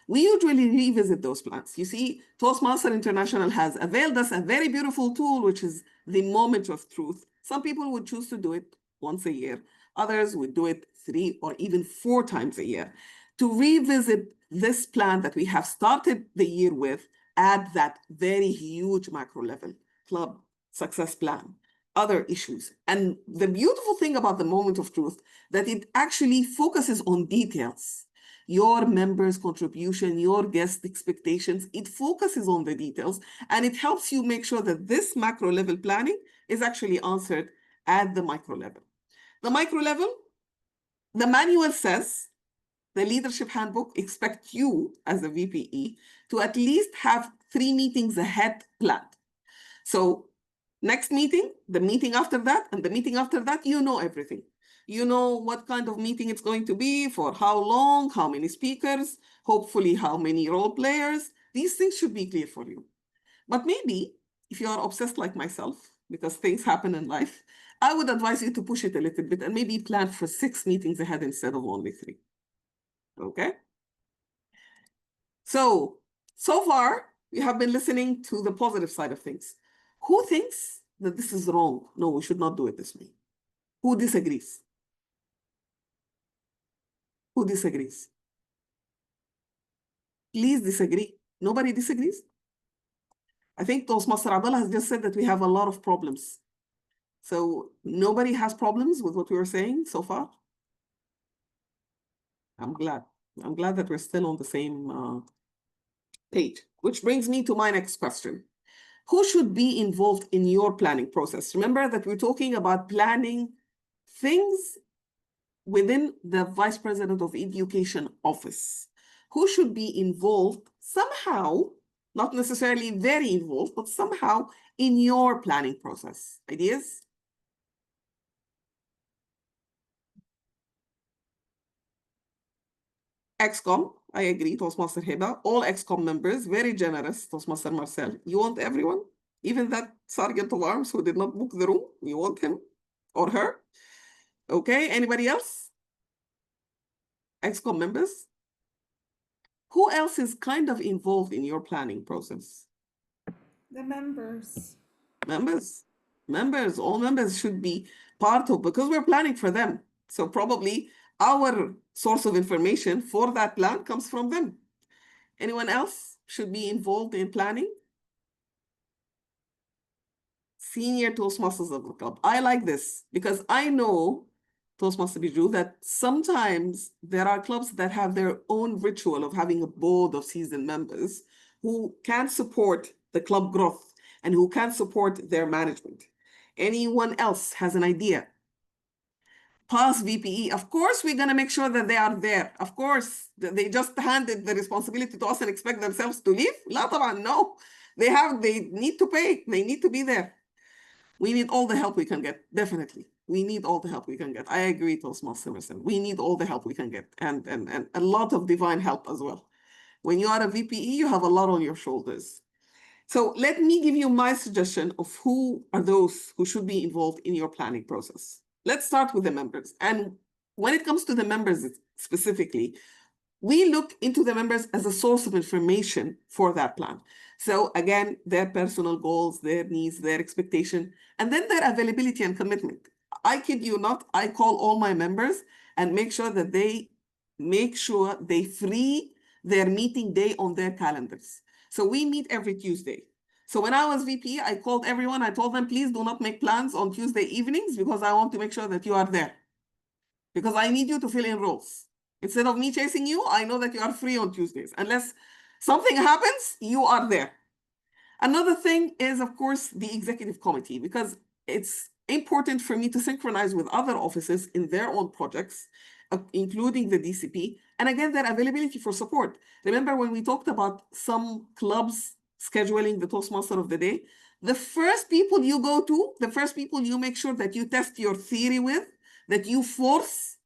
We usually revisit those plans. You see, Toastmaster International has availed us a very beautiful tool, which is the moment of truth. Some people would choose to do it once a year. Others would do it 3 or even 4 times a year. To revisit this plan that we have started the year with, add that very huge macro level club success plan, other issues. And the beautiful thing about the moment of truth, that it actually focuses on details. Your members' contribution, your guest expectations, it focuses on the details, and it helps you make sure that this macro level planning is actually answered at the micro level. The micro level, the manual says, the leadership handbook expects you as a VPE to at least have 3 meetings ahead planned. So next meeting, the meeting after that, and the meeting after that, you know everything. You know what kind of meeting it's going to be, for how long, how many speakers, hopefully how many role players. These things should be clear for you. But maybe if you are obsessed like myself, because things happen in life, I would advise you to push it a little bit and maybe plan for 6 meetings ahead instead of only 3. Okay? So far, we have been listening to the positive side of things. Who thinks that this is wrong? No, we should not do it this way. Who disagrees? Who disagrees? Please disagree. Nobody disagrees? I think Toastmaster Abdullah has just said that we have a lot of problems. So nobody has problems with what we were saying so far? I'm glad. I'm glad that we're still on the same page, which brings me to my next question. Who should be involved in your planning process? Remember that we're talking about planning things within the Vice President of Education office. Who should be involved somehow, not necessarily very involved, but somehow in your planning process? Ideas? ExCom, I agree, Toastmaster Heba. All ExCom members, very generous, Toastmaster Marcel. You want everyone? Even that Sergeant of Arms who did not book the room, you want him or her? Okay, anybody else? ExCom members? Who else is kind of involved in your planning process? The members. Members, all members should be part of, because we're planning for them. So probably our source of information for that plan comes from them. Anyone else should be involved in planning? Senior Toastmasters of the club. I like this because I know, Toastmaster Biju, that sometimes there are clubs that have their own ritual of having a board of seasoned members who can support the club growth and who can support their management. Anyone else has an idea? Past VPE, of course, we're going to make sure that they are there. Of course, they just handed the responsibility to us and expect themselves to leave? لا طبعا, no. They need to pay. They need to be there. We need all the help we can get, definitely. We need all the help we can get. I agree, Toastmasters. We need all the help we can get and a lot of divine help as well. When you are a VPE, you have a lot on your shoulders. So let me give you my suggestion of who are those who should be involved in your planning process. Let's start with the members. And when it comes to the members specifically, we look into the members as a source of information for that plan. So again, their personal goals, their needs, their expectation, and then their availability and commitment. I kid you not, I call all my members and make sure they free their meeting day on their calendars. So we meet every Tuesday. So when I was VP, I called everyone. I told them, please do not make plans on Tuesday evenings because I want to make sure that you are there. Because I need you to fill in roles. Instead of me chasing you, I know that you are free on Tuesdays. Unless something happens, you are there. Another thing is, of course, the executive committee, because it's important for me to synchronize with other offices in their own projects, including the DCP, and again, their availability for support. Remember when we talked about some clubs scheduling the Toastmaster of the day? The first people you go to, the first people you make sure that you test your theory with, that you force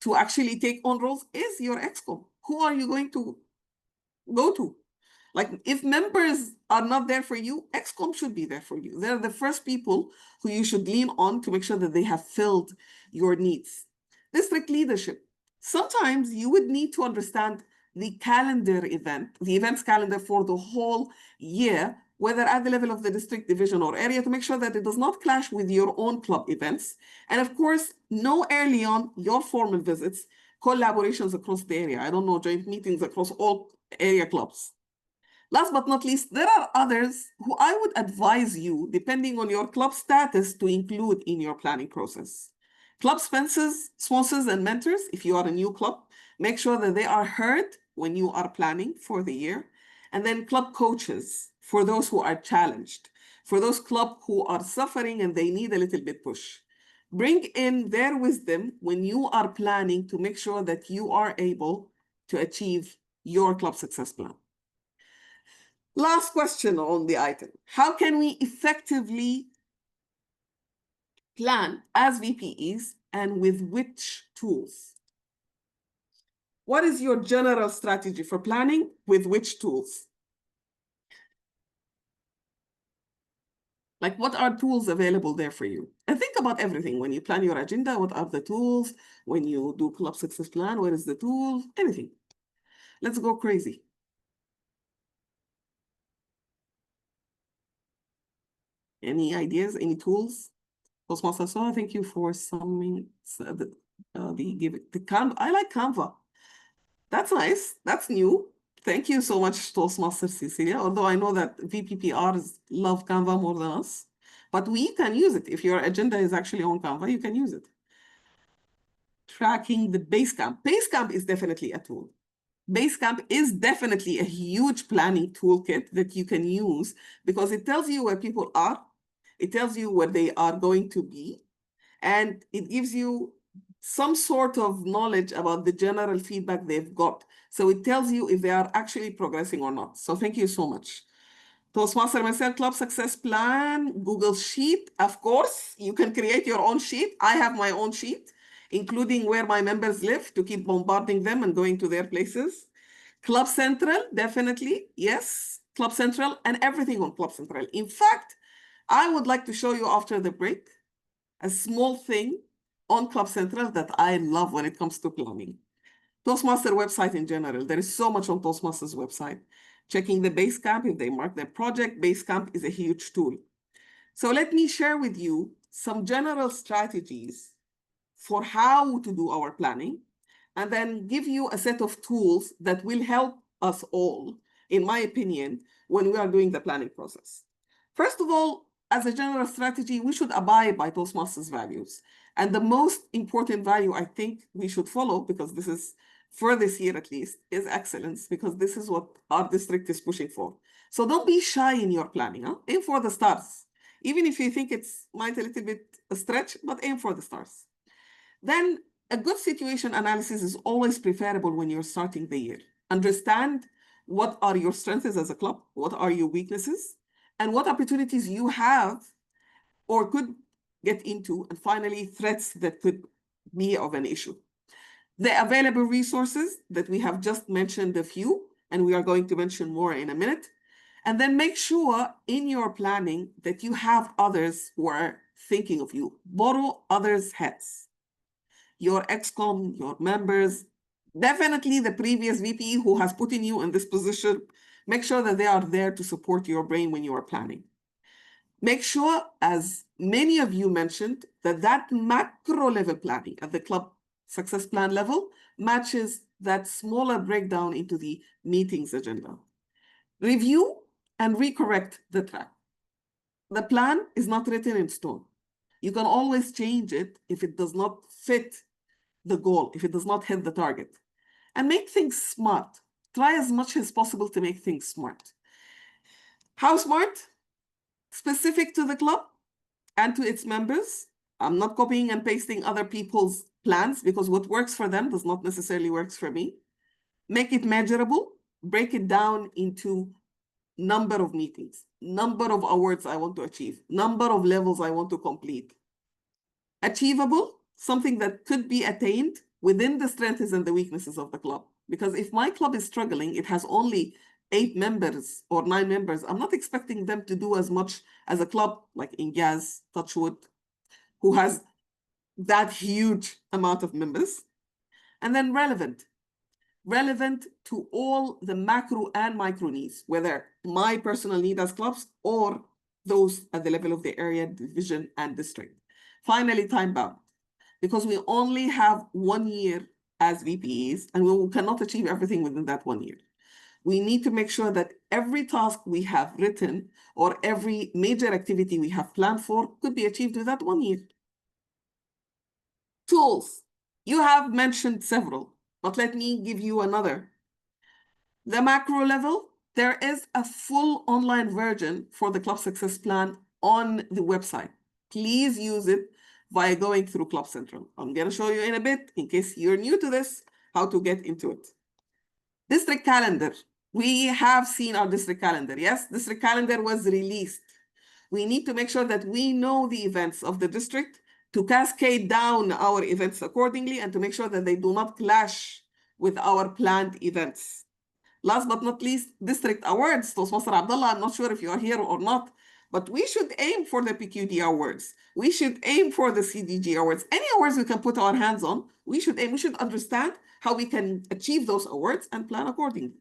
to actually take on roles is your ExCom. Who are you going to go to? Like, if members are not there for you, ExCom should be there for you. They're the first people who you should lean on to make sure that they have filled your needs. District leadership. Sometimes you would need to understand the events calendar for the whole year, whether at the level of the district, division, or area, to make sure that it does not clash with your own club events. And of course, know early on your formal visits, collaborations across the area. I don't know, joint meetings across all area clubs. Last but not least, there are others who I would advise you, depending on your club status, to include in your planning process. Club sponsors, and mentors, if you are a new club, make sure that they are heard when you are planning for the year. And then club coaches, for those who are challenged, for those club who are suffering and they need a little bit push. Bring in their wisdom when you are planning to make sure that you are able to achieve your club success plan. Last question on the item. How can we effectively plan as VPEs and with which tools? What is your general strategy for planning with which tools? Like, what are tools available there for you? And think about everything. When you plan your agenda, what are the tools? When you do club success plan, where is the tool? Anything. Let's go crazy. Any ideas, any tools? Toastmaster, so thank you for summing the Canva. I like Canva. That's nice. That's new. Thank you so much, Toastmaster Cecilia. Although I know that VPPRs love Canva more than us, but we can use it. If your agenda is actually on Canva, you can use it. Tracking the Basecamp. Basecamp is definitely a tool. Basecamp is definitely a huge planning toolkit that you can use because it tells you where people are. It tells you where they are going to be, and it gives you some sort of knowledge about the general feedback they've got. So it tells you if they are actually progressing or not. So thank you so much. Toastmaster myself, Club Success Plan, Google Sheet. Of course, you can create your own sheet. I have my own sheet, including where my members live to keep bombarding them and going to their places. Club Central, definitely, yes. Club Central and everything on Club Central. In fact, I would like to show you after the break a small thing on Club Central that I love when it comes to planning. Toastmaster website in general. There is so much on Toastmasters website. Checking the Basecamp, if they mark their project, Basecamp is a huge tool. So let me share with you some general strategies for how to do our planning, and then give you a set of tools that will help us all, in my opinion, when we are doing the planning process. First of all, as a general strategy, we should abide by Toastmasters values. And the most important value I think we should follow, because this is for this year at least, is excellence, because this is what our district is pushing for. So don't be shy in your planning. Huh? Aim for the stars. Even if you think it's might a little bit a stretch, but aim for the stars. Then a good situation analysis is always preferable when you're starting the year. Understand what are your strengths as a club, what are your weaknesses, and what opportunities you have or could get into, and finally, threats that could be of an issue. The available resources that we have just mentioned a few, and we are going to mention more in a minute. And then make sure in your planning that you have others who are thinking of you. Borrow others' heads. Your ex-com, your members, definitely the previous VP who has put in you in this position, make sure that they are there to support your brain when you are planning. Make sure, as many of you mentioned, that macro level planning at the club success plan level matches that smaller breakdown into the meetings agenda. Review and recorrect the track. The plan is not written in stone. You can always change it if it does not fit the goal, if it does not hit the target. And make things smart. Try as much as possible to make things smart. How smart? Specific to the club and to its members. I'm not copying and pasting other people's plans, because what works for them does not necessarily work for me. Make it measurable. Break it down into number of meetings, number of awards I want to achieve, number of levels I want to complete. Achievable, something that could be attained within the strengths and the weaknesses of the club. Because if my club is struggling, it has only 8 members or 9 members, I'm not expecting them to do as much as a club like Ingaz, Touchwood, who has that huge amount of members. And then relevant to all the macro and micro needs, whether my personal need as clubs or those at the level of the area, division, and district. Finally, time bound, because we only have 1 year as VPEs, and we cannot achieve everything within that 1 year. We need to make sure that every task we have written or every major activity we have planned for could be achieved within that 1 year. Tools. You have mentioned several, but let me give you another. The macro level, there is a full online version for the Club Success Plan on the website. Please use it by going through Club Central. I'm going to show you in a bit, in case you're new to this, how to get into it. District calendar. We have seen our district calendar. Yes, district calendar was released. We need to make sure that we know the events of the district to cascade down our events accordingly and to make sure that they do not clash with our planned events. Last but not least, district awards. Toastmaster Abdullah, I'm not sure if you are here or not, but we should aim for the PQD awards. We should aim for the CDG awards. Any awards we can put our hands on, we should aim. We should understand how we can achieve those awards and plan accordingly.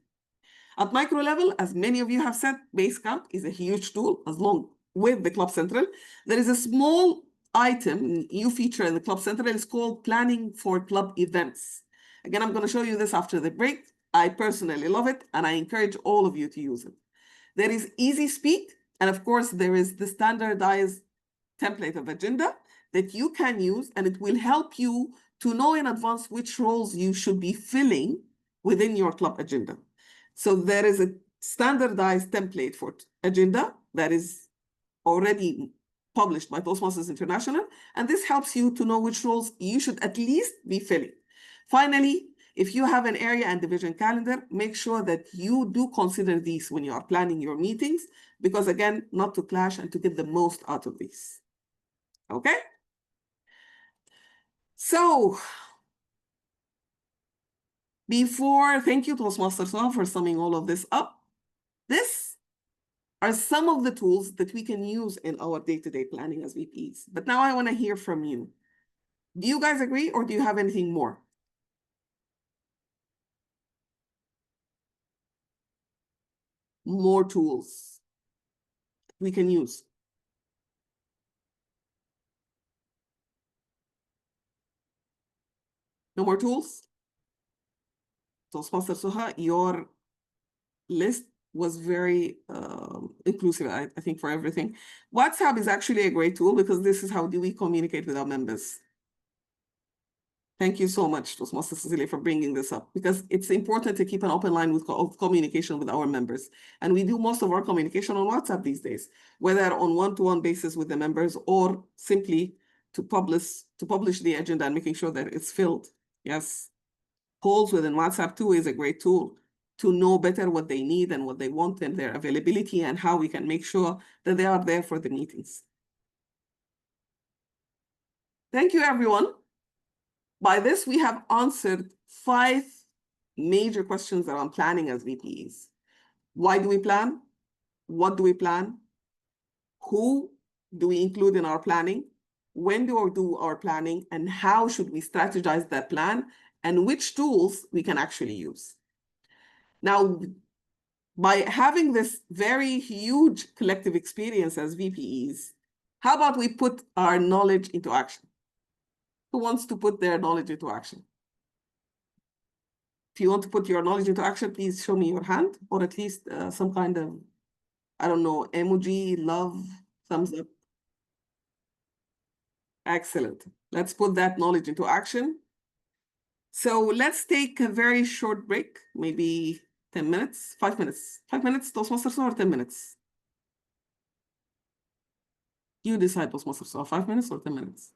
At micro level, as many of you have said, Basecamp is a huge tool, as long with the Club Central. There is a small item, new feature in the Club Central, is called Planning for Club Events. Again, I'm going to show you this after the break. I personally love it, and I encourage all of you to use it. There is easy speak, and of course, there is the standardized template of agenda that you can use, and it will help you to know in advance which roles you should be filling within your club agenda. So there is a standardized template for agenda that is already published by Toastmasters International, and this helps you to know which roles you should at least be filling. Finally, if you have an area and division calendar, make sure that you do consider these when you are planning your meetings, because again, not to clash and to get the most out of these. Okay? So, thank you, Toastmasters, for summing all of this up. This are some of the tools that we can use in our day-to-day planning as VPs. But now I want to hear from you. Do you guys agree, or do you have anything more? More tools we can use. No more tools? Toastmaster Suha, your list was very inclusive, I think, for everything. WhatsApp is actually a great tool because this is how do we communicate with our members. Thank you so much, Toastmaster Cecilia, for bringing this up, because it's important to keep an open line of communication with our members. And we do most of our communication on WhatsApp these days, whether on one-to-one basis with the members or simply to publish the agenda and making sure that it's filled. Yes. Polls within WhatsApp too is a great tool to know better what they need and what they want and their availability and how we can make sure that they are there for the meetings. Thank you, everyone. By this, we have answered 5 major questions around planning as VPs. Why do we plan? What do we plan? Who do we include in our planning? When do we do our planning? And how should we strategize that plan? And which tools we can actually use? Now, by having this very huge collective experience as VPEs, how about we put our knowledge into action? Who wants to put their knowledge into action? If you want to put your knowledge into action, please show me your hand, or at least some kind of, I don't know, emoji, love, thumbs up. Excellent. Let's put that knowledge into action. So let's take a very short break, maybe 10 minutes, 5 minutes. 5 minutes, Toastmasters, or 10 minutes? You decide, Toastmasters, so 5 minutes or 10 minutes?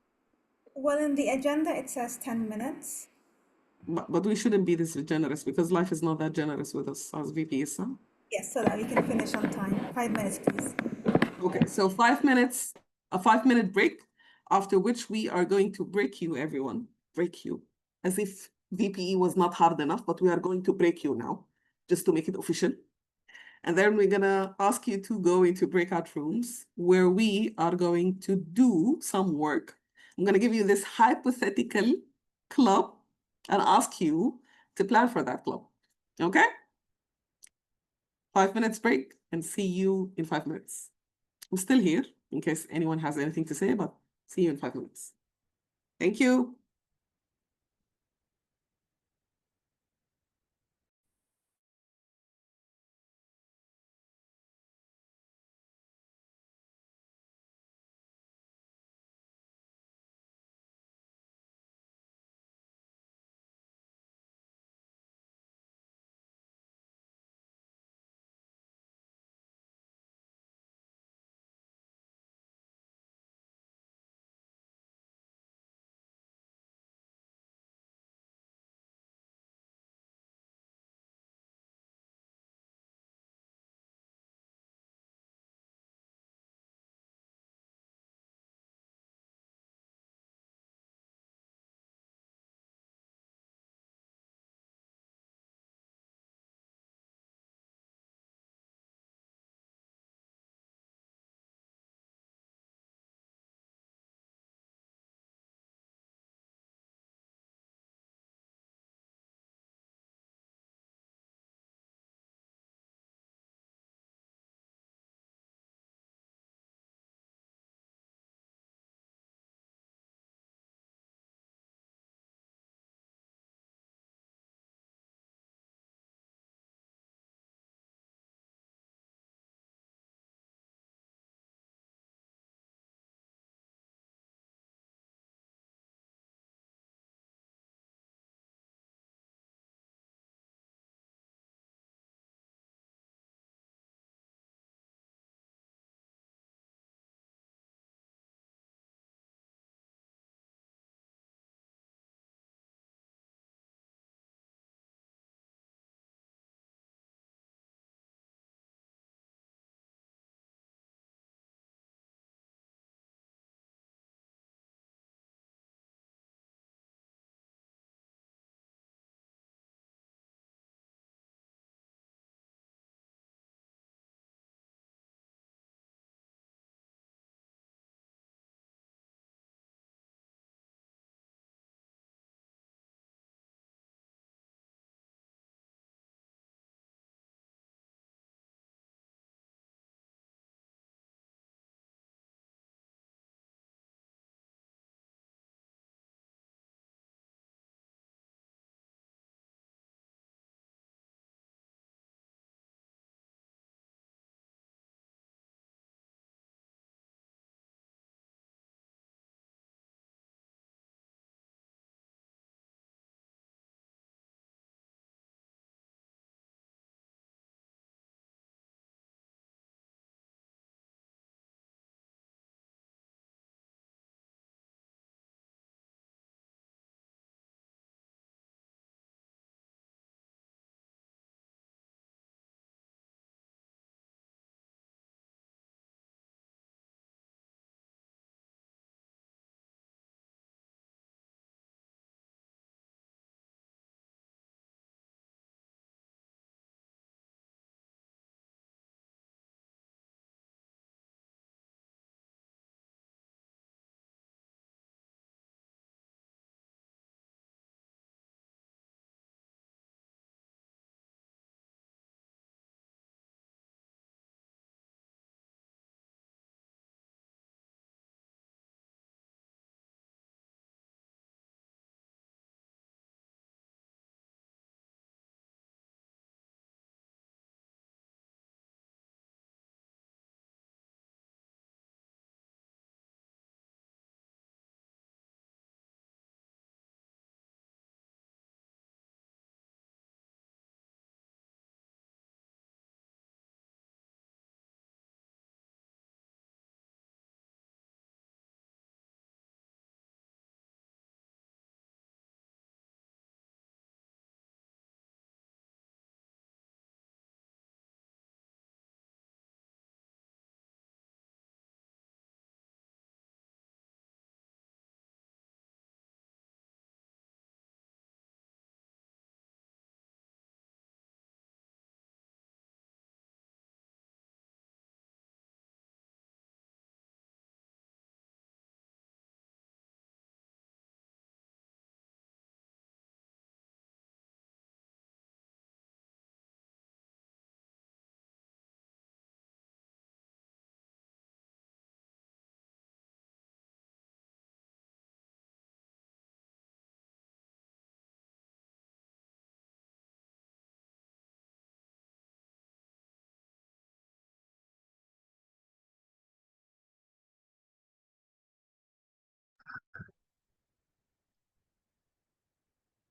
Well, in the agenda, it says 10 minutes. But we shouldn't be this generous because life is not that generous with us as VPs, huh? Yes, so that we can finish on time. 5 minutes, please. Okay, so 5 minutes, a 5-minute break, after which we are going to break you, everyone. Break you. As if VPE was not hard enough, but we are going to break you now, just to make it official. And then we're gonna ask you to go into breakout rooms where we are going to do some work. I'm gonna give you this hypothetical club and ask you to plan for that club, okay? 5 minutes break and see you in 5 minutes. I'm still here in case anyone has anything to say, but see you in 5 minutes. Thank you.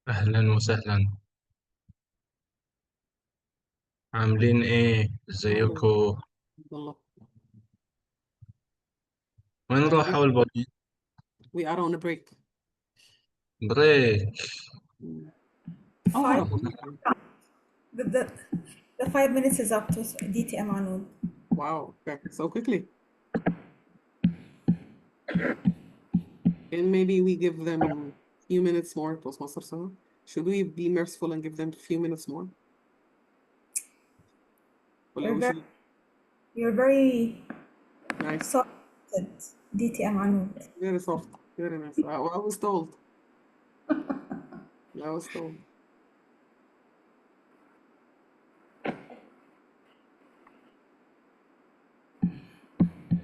أهلا وسهلا، عاملين إيه؟ ازيكم؟ Allah. وين راحوا الباقيين؟ We are on a break. بريك. Oh, Five. hold The 5 minutes is up to DTM Anoud. Wow, okay, so quickly. And maybe we give them a few minutes more, Toastmasters. Should we be merciful and give them a few minutes more? You're very Nice. soft, DTM Anoud. Very soft. Very nice. I was told. I was told.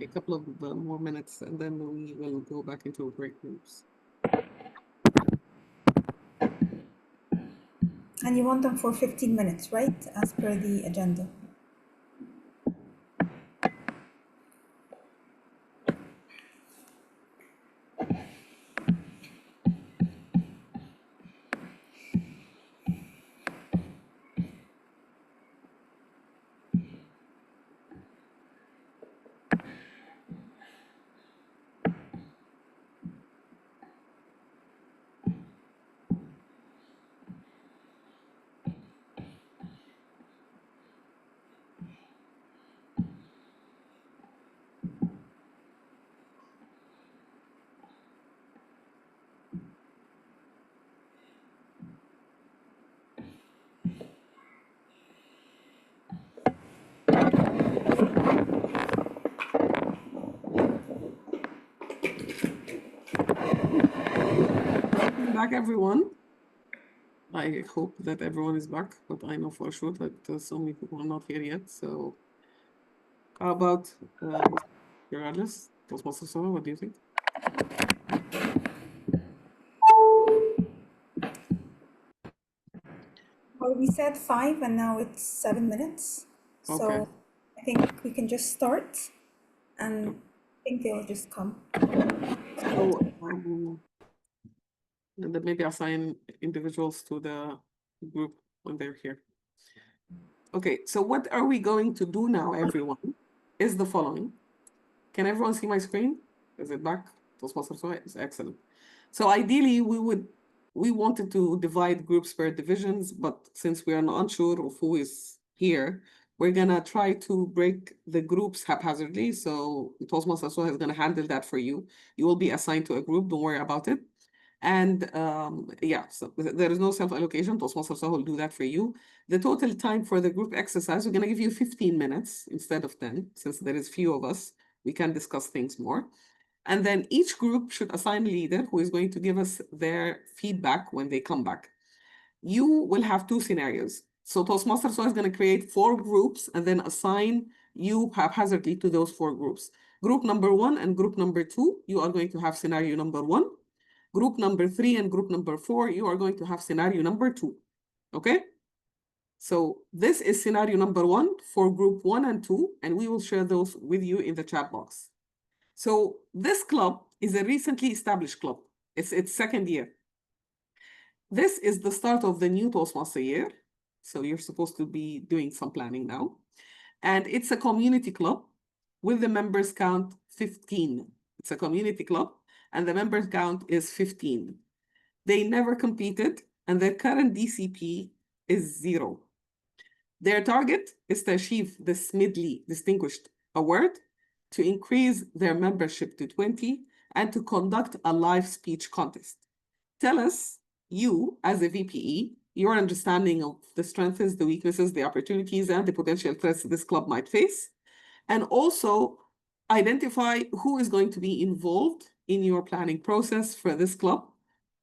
A couple of more minutes and then we will go back into break groups. And you want them for 15 minutes, right? As per the agenda. Welcome back, everyone. I hope that everyone is back, but I know for sure that so many people are not here yet. So, how about regardless, Toastmasters, what do you think? Well, we said 5 and now it's 7 minutes. So Okay. I think we can just start and I think they'll just come. So, and then maybe assign individuals to the group when they're here. Okay, so what are we going to do now, everyone, is the following. Can everyone see my screen? Is it back? It's excellent. So ideally, we wanted to divide groups per divisions, but since we are not unsure of who is here, we're gonna try to break the groups haphazardly. So Toastmasters is gonna handle that for you. You will be assigned to a group, don't worry about it. And yeah, so there is no self-allocation. Toastmasters will do that for you. The total time for the group exercise, we're gonna give you 15 minutes instead of 10, since there is few of us, we can discuss things more. And then each group should assign a leader who is going to give us their feedback when they come back. You will have 2 scenarios. So Toastmasters is going to create 4 groups and then assign you haphazardly to those 4 groups. Group number 1 and group number 2, you are going to have scenario number 1. Group number 3 and group number 4, you are going to have scenario number 2. Okay? So this is scenario number 1 for group 1 and 2, and we will share those with you in the chat box. So this club is a recently established club. It's its 2nd year. This is the start of the new Toastmaster year. So you're supposed to be doing some planning now. And it's a community club with the members count 15. It's a community club and the members count is 15. They never competed and their current DCP is 0. Their target is to achieve the Smidley Distinguished Award, to increase their membership to 20, and to conduct a live speech contest. Tell us, you as a VPE, your understanding of the strengths, the weaknesses, the opportunities, and the potential threats this club might face, and also identify who is going to be involved in your planning process for this club.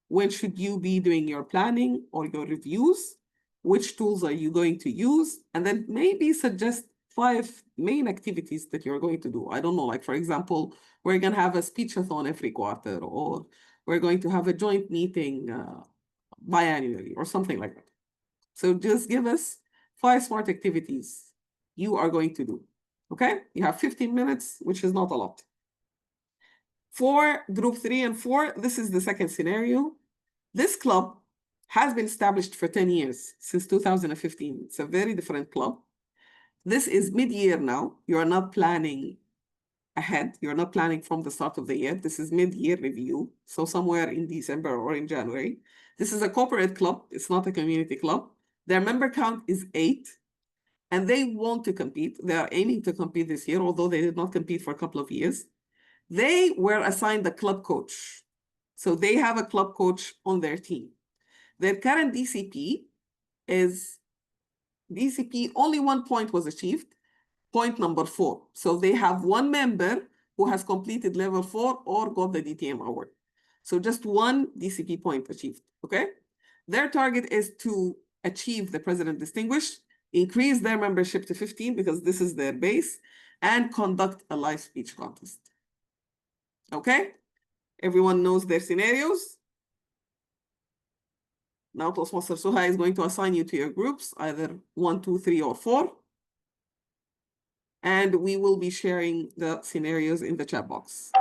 When should you be doing your planning or your reviews? Which tools are you going to use? And then maybe suggest 5 main activities that you're going to do. I don't know, like for example, we're going to have a speechathon every quarter, or we're going to have a joint meeting biannually or something like that. So just give us 5 smart activities you are going to do. Okay? You have 15 minutes, which is not a lot. For group 3 and 4, this is the second scenario. This club has been established for 10 years, since 2015. It's a very different club. This is mid-year now. You are not planning ahead. You're not planning from the start of the year. This is mid-year review. So somewhere in December or in January. This is a corporate club. It's not a community club. Their member count is 8. And they want to compete. They are aiming to compete this year, although they did not compete for a couple of years. They were assigned a club coach. So they have a club coach on their team. Their current DCP is DCP, only 1 point was achieved, point number 4. So they have one member who has completed level 4 or got the DTM award. So just one DCP point achieved, okay? Their target is to achieve the President Distinguished, increase their membership to 15 because this is their base, and conduct a live speech contest. Okay? Everyone knows their scenarios. Now Toastmaster Suha is going to assign you to your groups, either 1, 2, 3, or 4. And we will be sharing the scenarios in the chat box.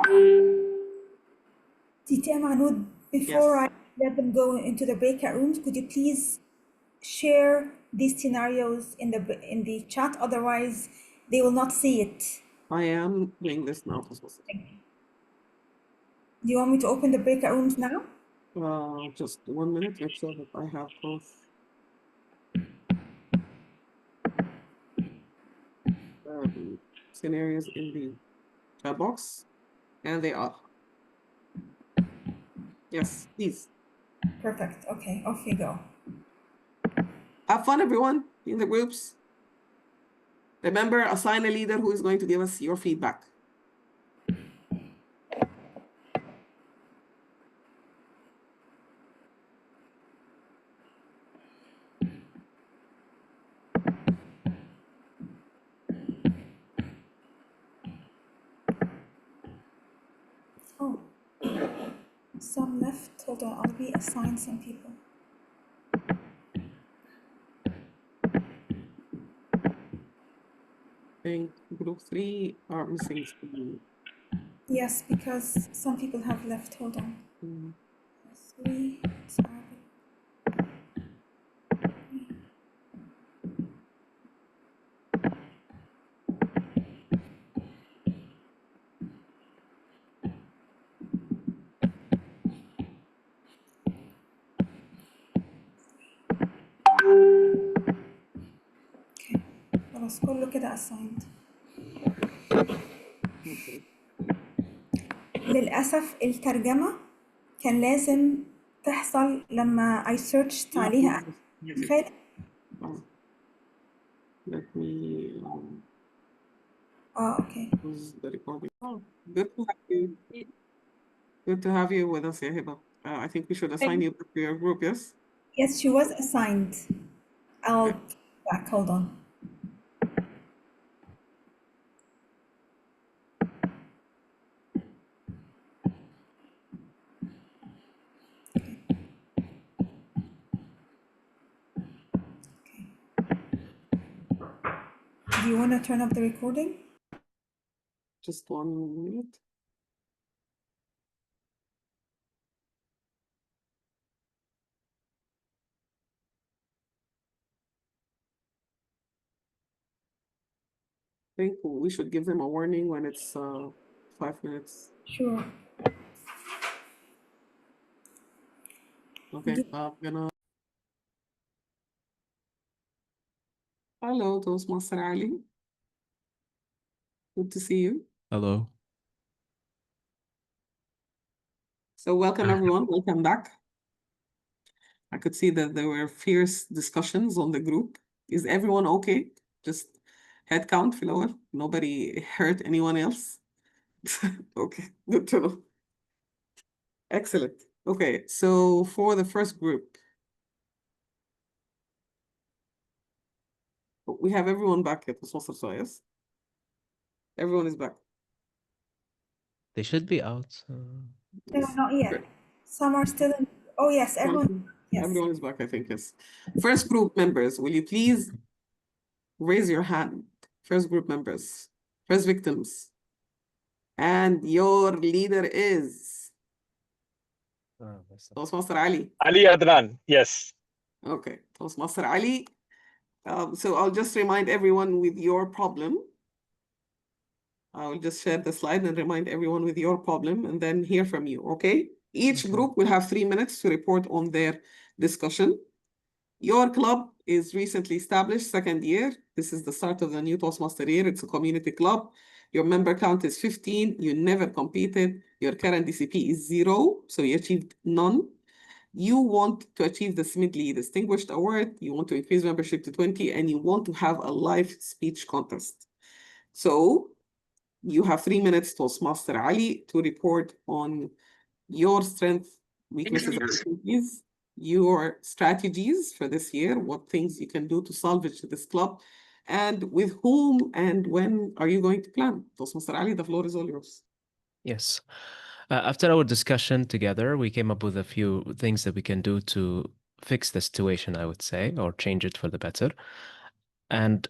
DTM Anoud, before Yes. I let them go into the breakout rooms, could you please share these scenarios in the chat? Otherwise, they will not see it. I am doing this now. Do you want me to open the breakout rooms now? Just 1 minute, make sure that I have both scenarios in the chat box, and they are. Yes, please. Perfect. Okay, off you go. Have fun, everyone, in the groups. Remember, assign a leader who is going to give us your feedback. Oh, some left. Hold on, I'll reassign some people. I think group 3 are missing some. Yes, because some people have left. Hold on. 3. Sorry. Okay. خلاص كله كده assigned. للأسف الترجمة كان لازم تحصل لما I searched عليها. خالد. Let me okay. close the recording. Oh, good to have you. Good to have you with us, Yahiba. I think we should assign you to your group, yes? Yes, she was assigned. I'll back. Hold on. Do you want to turn up the recording? Just 1 minute. I think we should give them a warning when it's 5 minutes. Sure. Okay, I'm gonna. Hello, Toastmaster Ali. Good to see you. Hello. So welcome everyone, welcome back. I could see that there were fierce discussions on the group. Is everyone okay? Just head count في الأول. Nobody hurt anyone else? Okay, good to know. Excellent. Okay, so for the first group, we have everyone back at the Toastmasters, so yes? Everyone is back. They should be out. No, not yet. Some are still in. Oh, yes, everyone. Yes. Everyone is back, I think, yes. First group members, will you please raise your hand? First group members, first victims. And your leader is Toastmaster Ali. Ali Adnan, yes. Okay, Toastmaster Ali. So I'll just remind everyone with your problem. I will just share the slide and remind everyone with your problem and then hear from you, okay? Each group will have 3 minutes to report on their discussion. Your club is recently established, second year. This is the start of the new Toastmaster year. It's a community club. Your member count is 15. You never competed. Your current DCP is 0, so you achieved none. You want to achieve the Smidley Distinguished Award. You want to increase membership to 20, and you want to have a live speech contest. So you have 3 minutes, Toastmaster Ali, to report on your strengths, weaknesses, and opportunities, your strategies for this year, what things you can do to salvage this club, and with whom and when are you going to plan? Toastmaster Ali, the floor is all yours. Yes. After our discussion together, we came up with a few things that we can do to fix the situation, I would say, or change it for the better. And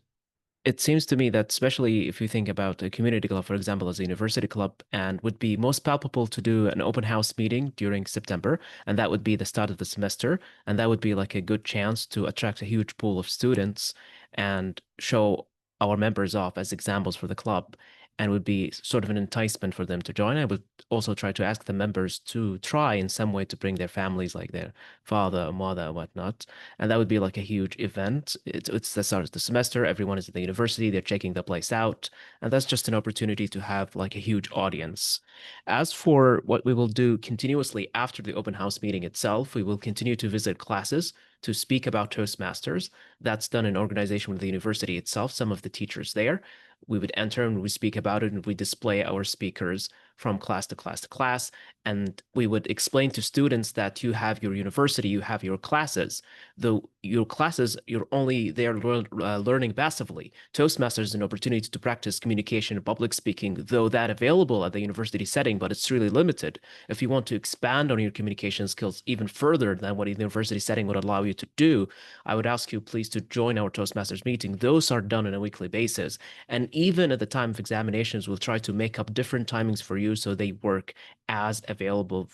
it seems to me that especially if you think about a community club, for example, as a university club, and would be most palpable to do an open house meeting during September, and that would be the start of the semester, and that would be like a good chance to attract a huge pool of students and show our members off as examples for the club, and would be sort of an enticement for them to join. I would also try to ask the members to try in some way to bring their families, like their father or mother or whatnot, and that would be like a huge event. It's the start of the semester. Everyone is at the university. They're checking the place out. And that's just an opportunity to have like a huge audience. As for what we will do continuously after the open house meeting itself, we will continue to visit classes to speak about Toastmasters. That's done in organization with the university itself, some of the teachers there. We would enter and we speak about it and we display our speakers from class to class to class. And we would explain to students that you have your university, you have your classes. Though your classes, you're only there learning passively. Toastmasters is an opportunity to practice communication and public speaking, though that available at the university setting, but it's really limited. If you want to expand on your communication skills even further than what a university setting would allow you to do, I would ask you please to join our Toastmasters meeting. Those are done on a weekly basis. And even at the time of examinations, we'll try to make up different timings for you so they work as available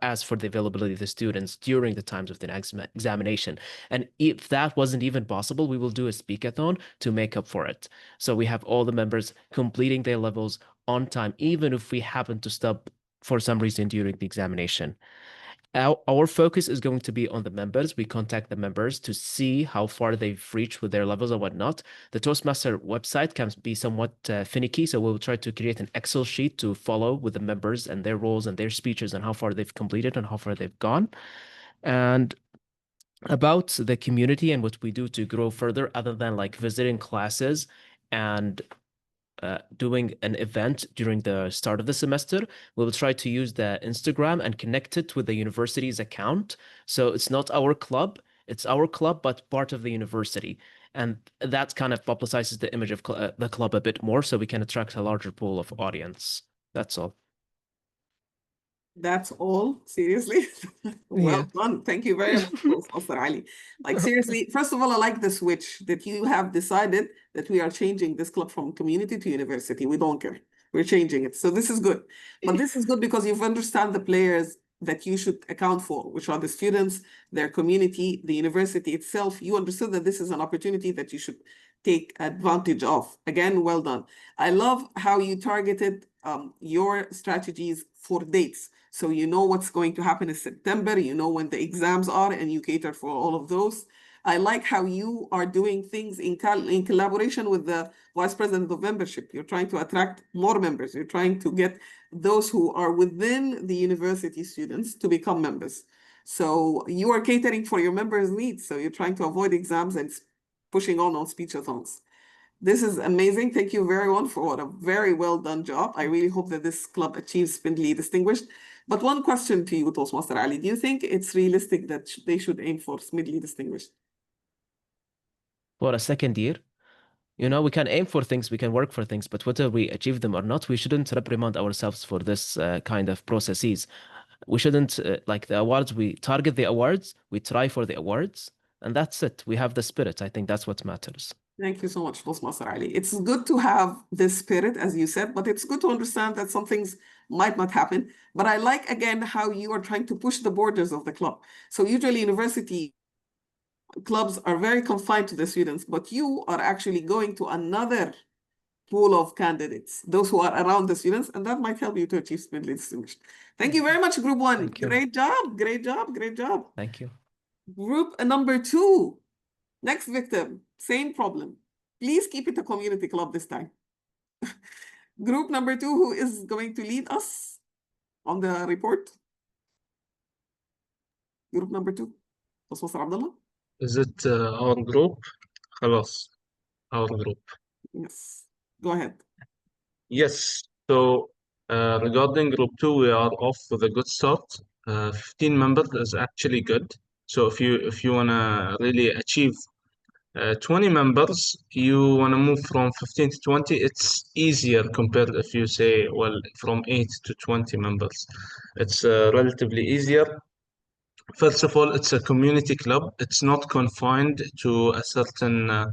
as for the availability of the students during the times of the examination. And if that wasn't even possible, we will do a speakathon to make up for it. So we have all the members completing their levels on time, even if we happen to stop for some reason during the examination. Our focus is going to be on the members. We contact the members to see how far they've reached with their levels or whatnot. The Toastmaster website can be somewhat finicky, so we'll try to create an Excel sheet to follow with the members and their roles and their speeches and how far they've completed and how far they've gone. And about the community and what we do to grow further, other than like visiting classes and doing an event during the start of the semester, we will try to use the Instagram and connect it with the university's account. So it's not our club, it's our club, but part of the university. And that kind of publicizes the image of the club a bit more so we can attract a larger pool of audience. That's all. That's all? Seriously? Well done. Thank you very much, Toastmaster Ali. Like, seriously, first of all, I like the switch that you have decided that we are changing this club from community to university. We don't care. We're changing it. So this is good. But this is good because you've understand the players that you should account for, which are the students, their community, the university itself. You understood that this is an opportunity that you should take advantage of. Again, well done. I love how you targeted your strategies for dates. So you know what's going to happen in September, you know when the exams are, and you cater for all of those. I like how you are doing things in collaboration with the Vice President of Membership. You're trying to attract more members. You're trying to get those who are within the university students to become members. So you are catering for your members' needs. So you're trying to avoid exams and pushing on speechathons. This is amazing. Thank you very much for a very well done job. I really hope that this club achieves Spindly Distinguished. But one question to you, Toastmaster Ali. Do you think it's realistic that they should aim for Smidley Distinguished? For a second year, you know, we can aim for things, we can work for things, but whether we achieve them or not, we shouldn't reprimand ourselves for this kind of processes. We shouldn't, like the awards, we target the awards, we try for the awards, and that's it. We have the spirit. I think that's what matters. Thank you so much, Toastmaster Ali. It's good to have this spirit, as you said, but it's good to understand that some things might not happen. But I like, again, how you are trying to push the borders of the club. So usually university clubs are very confined to the students, but you are actually going to another pool of candidates, those who are around the students, and that might help you to achieve speedily distinguished. Thank you very much, Group 1. Thank you. Great job, great job, great job. Thank you. Group number 2, next victim, same problem. Please keep it a community club this time. Group number 2, who is going to lead us on the report? Group number 2, Mr. Abdullah? Is it our group? خلاص, our group. Yes, go ahead. Yes. So regarding group 2, we are off with a good start. 15 members is actually good. So if you wanna really achieve 20 members, you wanna move from 15 to 20. It's easier compared if you say, well, from 8 to 20 members. It's relatively easier. First of all, it's a community club. It's not confined to a certain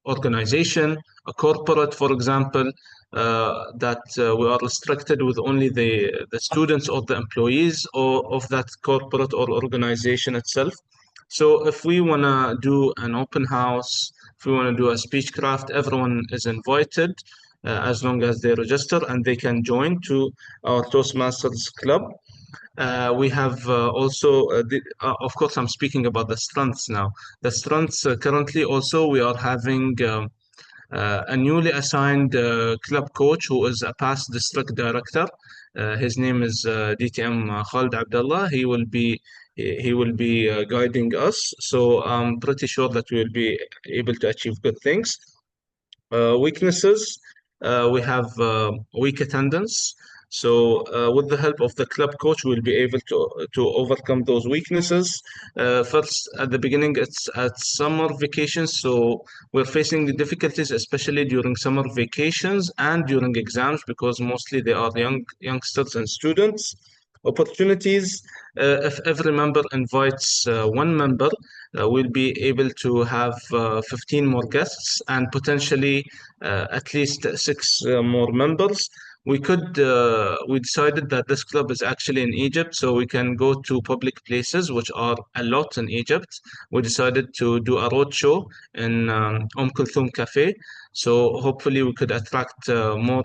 organization, a corporate, for example, that we are restricted with only the students or the employees of that corporate or organization itself. So if we want to do an open house, if we want to do a speech craft, everyone is invited as long as they register and they can join to our Toastmasters club. We have also, of course, I'm speaking about the strengths now. The strengths currently also we are having a newly assigned club coach who is a past district director. His name is DTM Khalid Abdullah. He will be guiding us. So I'm pretty sure that we will be able to achieve good things. Weaknesses, we have weak attendance. So with the help of the club coach, we'll be able to overcome those weaknesses. First, at the beginning, it's at summer vacations, so we're facing the difficulties, especially during summer vacations and during exams, because mostly they are youngsters and students. Opportunities, if every member invites one member, we'll be able to have 15 more guests and potentially at least 6 more members. We decided that this club is actually in Egypt, so we can go to public places, which are a lot in Egypt. We decided to do a road show in Kulthum Cafe. So hopefully we could attract more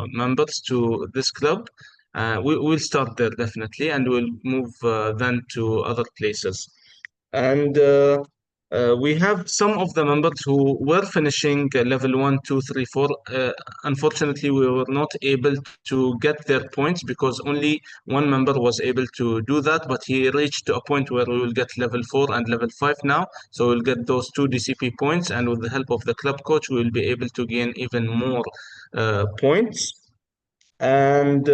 members to this club. We'll start there definitely, and we'll move then to other places. And we have some of the members who were finishing level 1, 2, 3, 4. Unfortunately, we were not able to get their points because only one member was able to do that, but he reached to a point where we will get level 4 and level 5 now. So we'll get those 2 DCP points, and with the help of the club coach, we will be able to gain even more points. And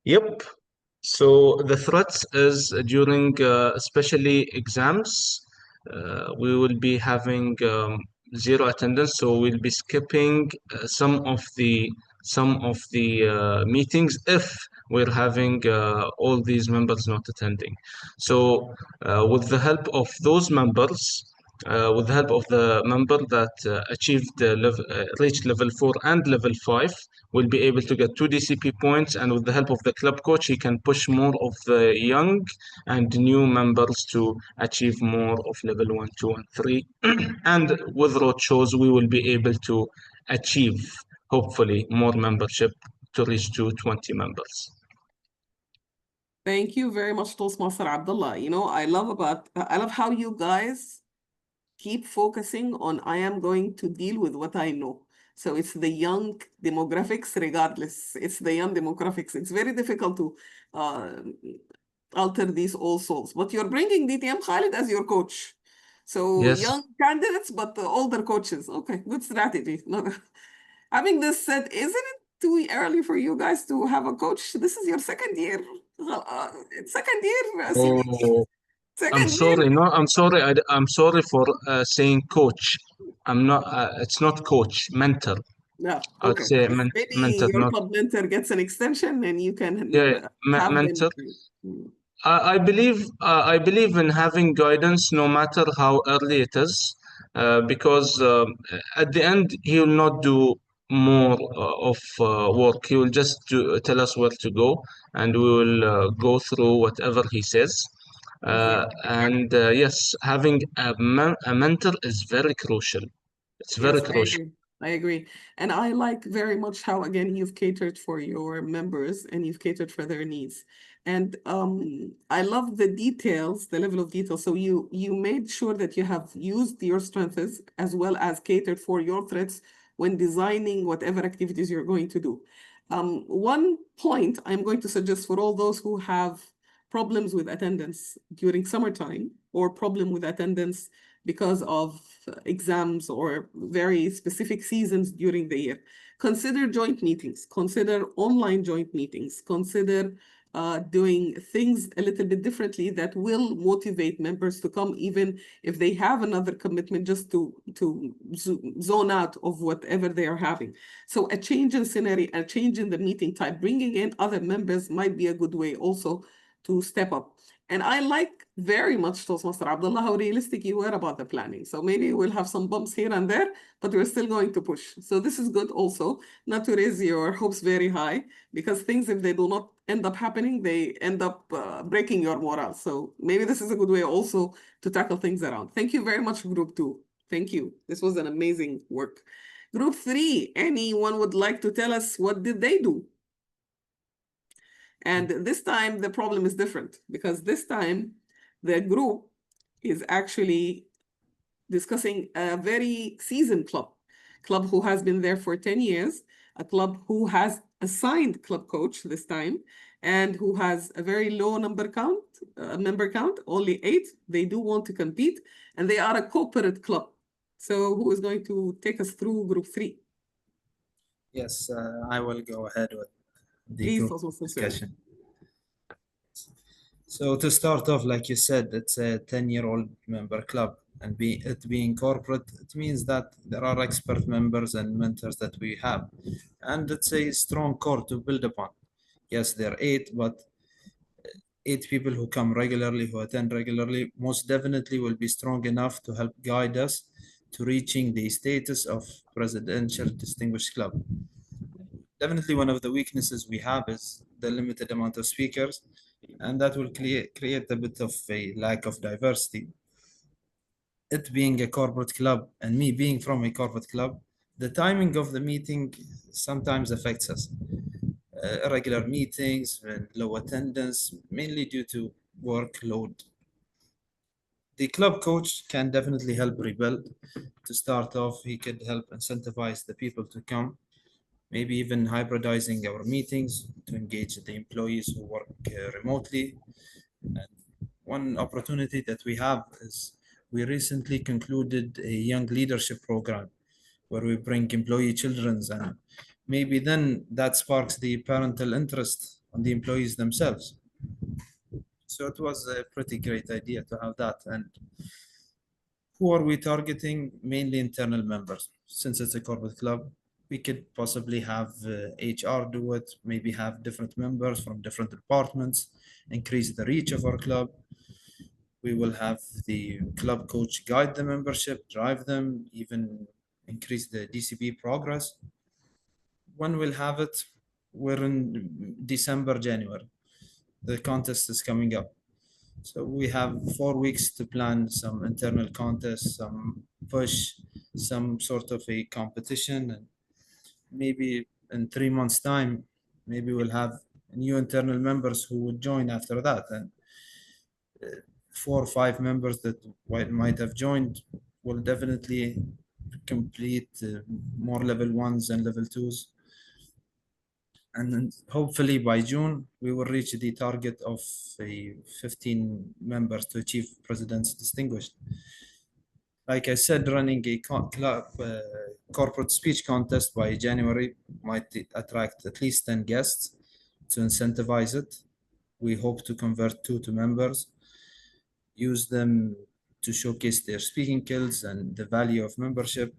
yep. So the threats is during especially exams, we will be having zero attendance, so we'll be skipping some of the meetings if we're having all these members not attending. So with the help of those members, with the help of the member that reached level 4 and level 5, will be able to get 2 DCP points, and with the help of the club coach, he can push more of the young and new members to achieve more of level 1, 2, and 3. And with road shows, we will be able to achieve, hopefully, more membership to reach to 20 members. Thank you very much, Toastmaster Abdullah. You know, I love how you guys keep focusing on I am going to deal with what I know. So it's the young demographics regardless. It's the young demographics. It's very difficult to alter these old souls. But you're bringing DTM Khalid as your coach. So Yes. young candidates, but older coaches. Okay, good strategy. Having this said, isn't it too early for you guys to have a coach? This is your second year. Second year. Oh, I'm sorry. No, I'm sorry. I'm sorry for saying coach. I'm not. It's not coach. Mentor. Yeah, I'd okay. say Maybe mentor, your not. club mentor gets an extension and you can Yeah, have mentor. them. I believe in having guidance no matter how early it is. because at the end he will not do more of work. He will just tell us where to go, and we will go through whatever he says. Yes, having a mentor is very crucial. It's very Yes, I crucial. agree. I agree. And I like very much how, again, you've catered for your members and you've catered for their needs. And I love the details, the level of detail. So you made sure that you have used your strengths as well as catered for your threats when designing whatever activities you're going to do. One point I'm going to suggest for all those who have problems with attendance during summertime or problem with attendance because of exams or very specific seasons during the year. Consider joint meetings, consider online joint meetings, consider doing things a little bit differently that will motivate members to come, even if they have another commitment, just to zone out of whatever they are having. So a change in scenario, a change in the meeting type, bringing in other members might be a good way also to step up. And I like very much, Toastmaster Abdullah, how realistic you were about the planning. So maybe we'll have some bumps here and there, but we're still going to push. So this is good also, not to raise your hopes very high, because things, if they do not end up happening, they end up breaking your morale. So maybe this is a good way also to tackle things around. Thank you very much, Group 2. Thank you. This was an amazing work. Group 3, anyone would like to tell us what did they do? And this time the problem is different, because this time the group is actually discussing a very seasoned club who has been there for 10 years, a club who has assigned club coach this time, and who has a very low member count, only 8. They do want to compete, and they are a corporate club. So who is going to take us through Group 3? Yes, I will go ahead with the Please, group Toastmaster. discussion. So to start off, like you said, it's a 10-year-old member club, and it being corporate, it means that there are expert members and mentors that we have, and it's a strong core to build upon. Yes, there are 8, but 8 people who come regularly, who attend regularly, most definitely will be strong enough to help guide us to reaching the status of Presidential Distinguished Club. Definitely one of the weaknesses we have is the limited amount of speakers, and that will create a bit of a lack of diversity. It being a corporate club and me being from a corporate club, the timing of the meeting sometimes affects us. Irregular meetings and low attendance, mainly due to workload. The club coach can definitely help rebuild. To start off, he could help incentivize the people to come, maybe even hybridizing our meetings to engage the employees who work remotely. And one opportunity that we have is we recently concluded a young leadership program where we bring employee children's, and maybe then that sparks the parental interest on the employees themselves. So it was a pretty great idea to have that. And who are we targeting? Mainly internal members. Since it's a corporate club, we could possibly have HR do it, maybe have different members from different departments, increase the reach of our club. We will have the club coach guide the membership, drive them, even increase the DCB progress. When we'll have it, we're in December, January. The contest is coming up. So we have 4 weeks to plan some internal contests, some push, some sort of a competition, and maybe in 3 months' time, maybe we'll have new internal members who would join after that. And 4 or 5 members that might have joined will definitely complete more level 1s and level 2s. And then hopefully by June, we will reach the target of 15 members to achieve President's Distinguished. Like I said, running a corporate speech contest by January might attract at least 10 guests to incentivize it. We hope to convert 2 to members, use them to showcase their speaking skills and the value of membership.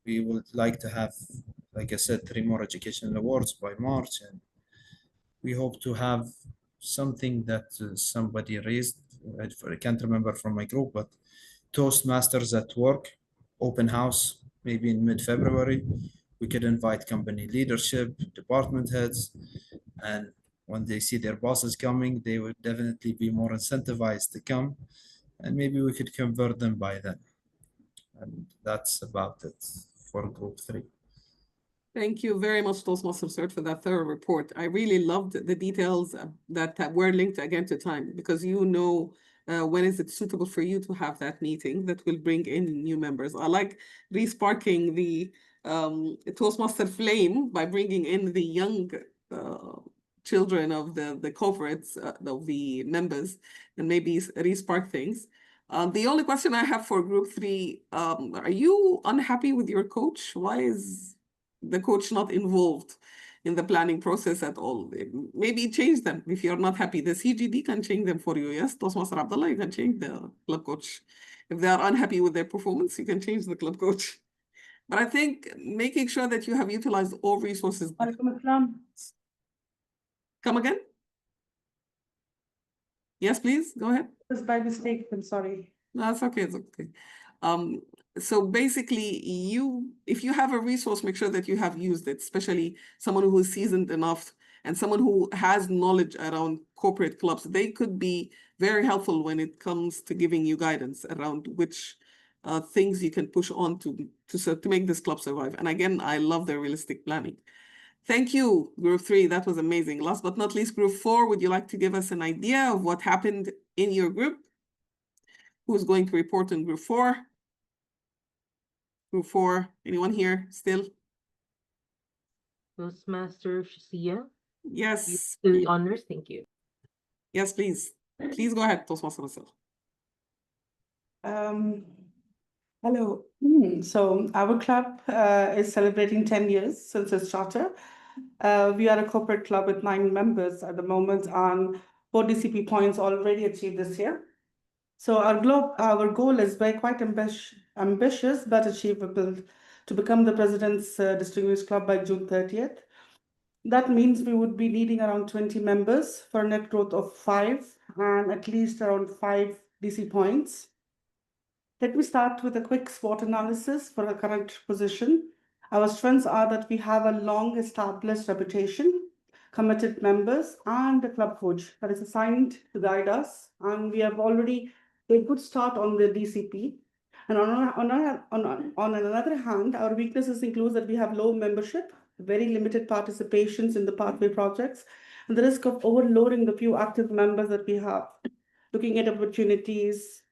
We would like to have, like I said, 3 more educational awards by March, and we hope to have something that somebody raised. I can't remember from my group, but Toastmasters at work, open house, maybe in mid-February. We could invite company leadership, department heads, and when they see their bosses coming, they would definitely be more incentivized to come, and maybe we could convert them by then. And that's about it for group 3. Thank you very much, Toastmasters, sir, for that thorough report. I really loved the details that were linked again to time, because you know when is it suitable for you to have that meeting that will bring in new members. I like resparking the Toastmaster flame by bringing in the young children of the corporates, of the members, and maybe respark things. The only question I have for group 3, are you unhappy with your coach? Why is the coach not involved in the planning process at all? Maybe change them if you're not happy. The CGD can change them for you. Yes, Toastmaster Abdullah, you can change the club coach. If they are unhappy with their performance, you can change the club coach. But I think making sure that you have utilized all resources. Come again? Yes, please, go ahead. It was by mistake, I'm sorry. No, it's okay, it's okay. So basically, if you have a resource, make sure that you have used it, especially someone who is seasoned enough and someone who has knowledge around corporate clubs. They could be very helpful when it comes to giving you guidance around which things you can push on to make this club survive. And again, I love the realistic planning. Thank you, Group 3. That was amazing. Last but not least, Group 4, would you like to give us an idea of what happened in your group? Who's going to report in Group 4? Group 4, anyone here still? Toastmaster Shazia, Yes. do the honors, thank you. Yes, please. Please go ahead, Toastmaster Marcel. Hello. So our club is celebrating 10 years since its charter. We are a corporate club with 9 members at the moment, and 4 DCP points already achieved this year. So our goal is very quite ambitious but achievable, to become the President's Distinguished Club by June 30th. That means we would be needing around 20 members for a net growth of 5 and at least around 5 DC points. Let me start with a quick SWOT analysis for our current position. Our strengths are that we have a long established reputation, committed members, and a club coach that is assigned to guide us. And we have already a good start on the DCP. And on another hand, our weaknesses include that we have low membership, very limited participations in the pathway projects, and the risk of overloading the few active members that we have. Looking at opportunities,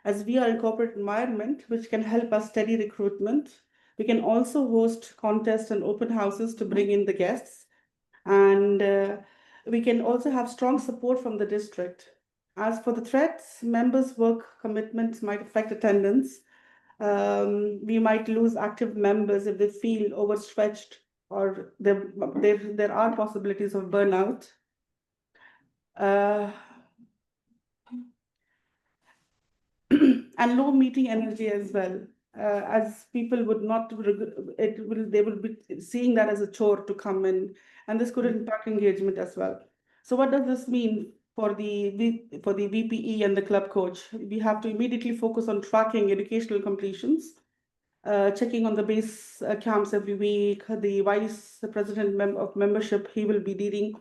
as we are a corporate environment, which can help us steady recruitment. We can also host contests and open houses to bring in the guests. And we can also have strong support from the district. As for the threats, members' work commitments might affect attendance. We might lose active members if they feel overstretched, or there are possibilities of burnout. And low meeting energy as well, as people would not, they will be seeing that as a chore to come in, and this could impact engagement as well. So what does this mean for the VPE and the club coach? We have to immediately focus on tracking educational completions, checking on the base camps every week. The vice president of membership, he will be leading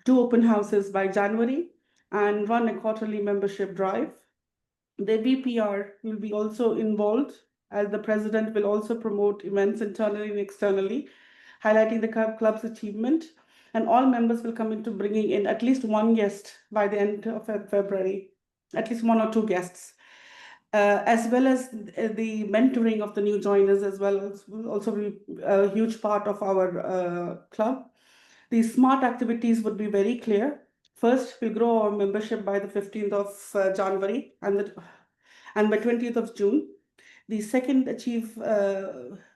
2 open houses by January and run a quarterly membership drive. The VPR will be also involved, as the president will also promote events internally and externally, highlighting the club's achievement. And all members will come into bringing in at least 1 guest by the end of February, at least 1 or 2 guests. As well as the mentoring of the new joiners as well, will also be a huge part of our club. These smart activities would be very clear. First, we'll grow our membership by the 15th of January and by 20th of June. The second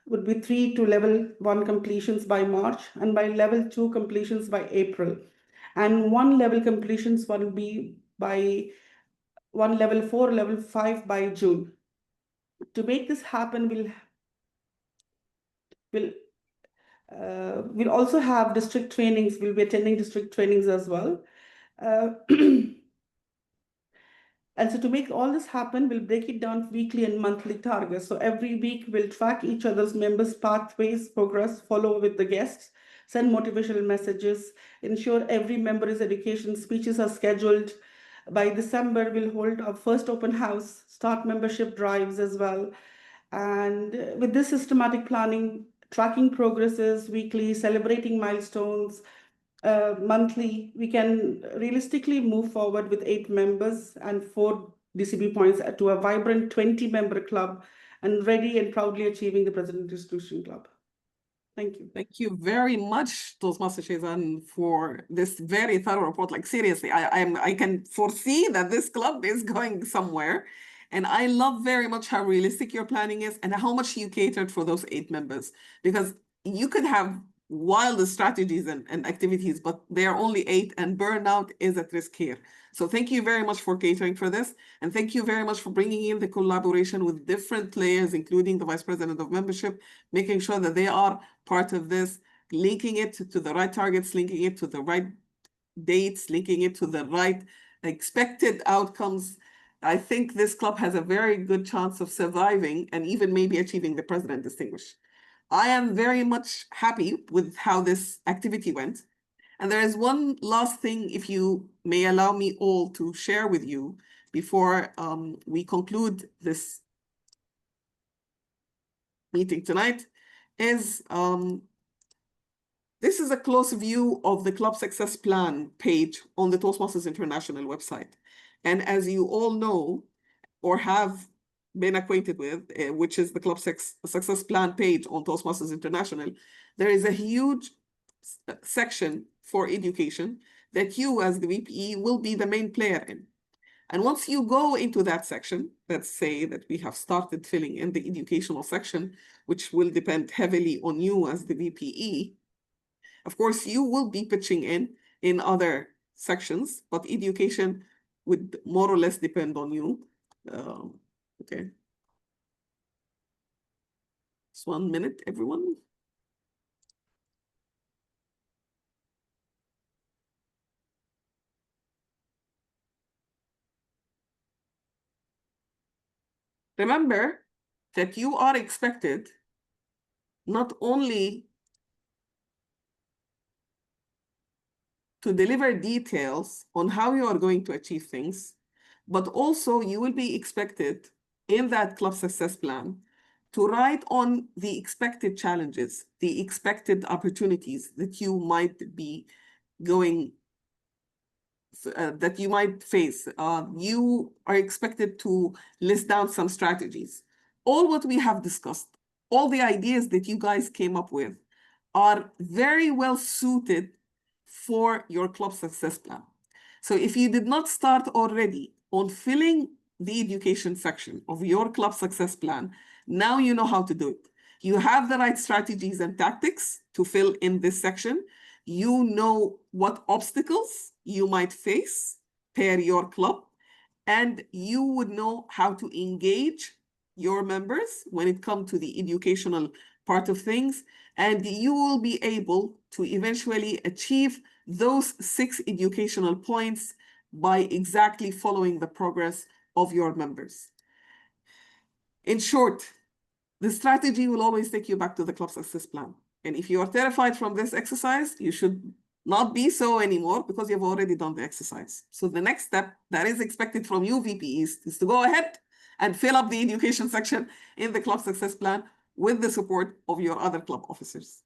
would be 3 to level 1 completions by March, and by level 2 completions by April. And 1 level completions will be by 1 level 4, level 5 by June. To make this happen, we'll also have district trainings. We'll be attending district trainings as well. And so to make all this happen, we'll break it down weekly and monthly targets. So every week we'll track each other's members' pathways, progress, follow with the guests, send motivational messages, ensure every member's education speeches are scheduled. By December, we'll hold our first open house, start membership drives as well. And with this systematic planning, tracking progresses weekly, celebrating milestones, monthly, we can realistically move forward with 8 members and 4 DCB points to a vibrant 20-member club and ready and proudly achieving the President Distribution Club. Thank you. Thank you very much, Toastmaster Shezan, for this very thorough report. Like seriously, I can foresee that this club is going somewhere. And I love very much how realistic your planning is and how much you catered for those 8 members. Because you could have wild strategies and activities, but there are only 8 and burnout is at risk here. So thank you very much for catering for this. And thank you very much for bringing in the collaboration with different players, including the Vice President of Membership, making sure that they are part of this, linking it to the right targets, linking it to the right dates, linking it to the right expected outcomes. I think this club has a very good chance of surviving and even maybe achieving the President Distinguished. I am very much happy with how this activity went. And there is one last thing, if you may allow me all to share with you before we conclude this meeting tonight, is this is a close view of the Club Success Plan page on the Toastmasters International website. And as you all know, or have been acquainted with, which is the Club Success Plan page on Toastmasters International, there is a huge section for education that you as the VPE will be the main player in. And once you go into that section, let's say that we have started filling in the educational section, which will depend heavily on you as the VPE. Of course, you will be pitching in other sections, but education would more or less depend on you. Okay. Just 1 minute, everyone. Remember that you are expected not only to deliver details on how you are going to achieve things, but also you will be expected in that club success plan to write on the expected challenges, the expected opportunities that you might be going that you might face. You are expected to list down some strategies. All what we have discussed, all the ideas that you guys came up with are very well suited for your club success plan. So if you did not start already on filling the education section of your club success plan, now you know how to do it. You have the right strategies and tactics to fill in this section. You know what obstacles you might face per your club, and you would know how to engage your members when it comes to the educational part of things, and you will be able to eventually achieve those 6 educational points by exactly following the progress of your members. In short, the strategy will always take you back to the club success plan. And if you are terrified from this exercise, you should not be so anymore because you've already done the exercise. So the next step that is expected from you VPEs is to go ahead and fill up the education section in the club success plan with the support of your other club officers.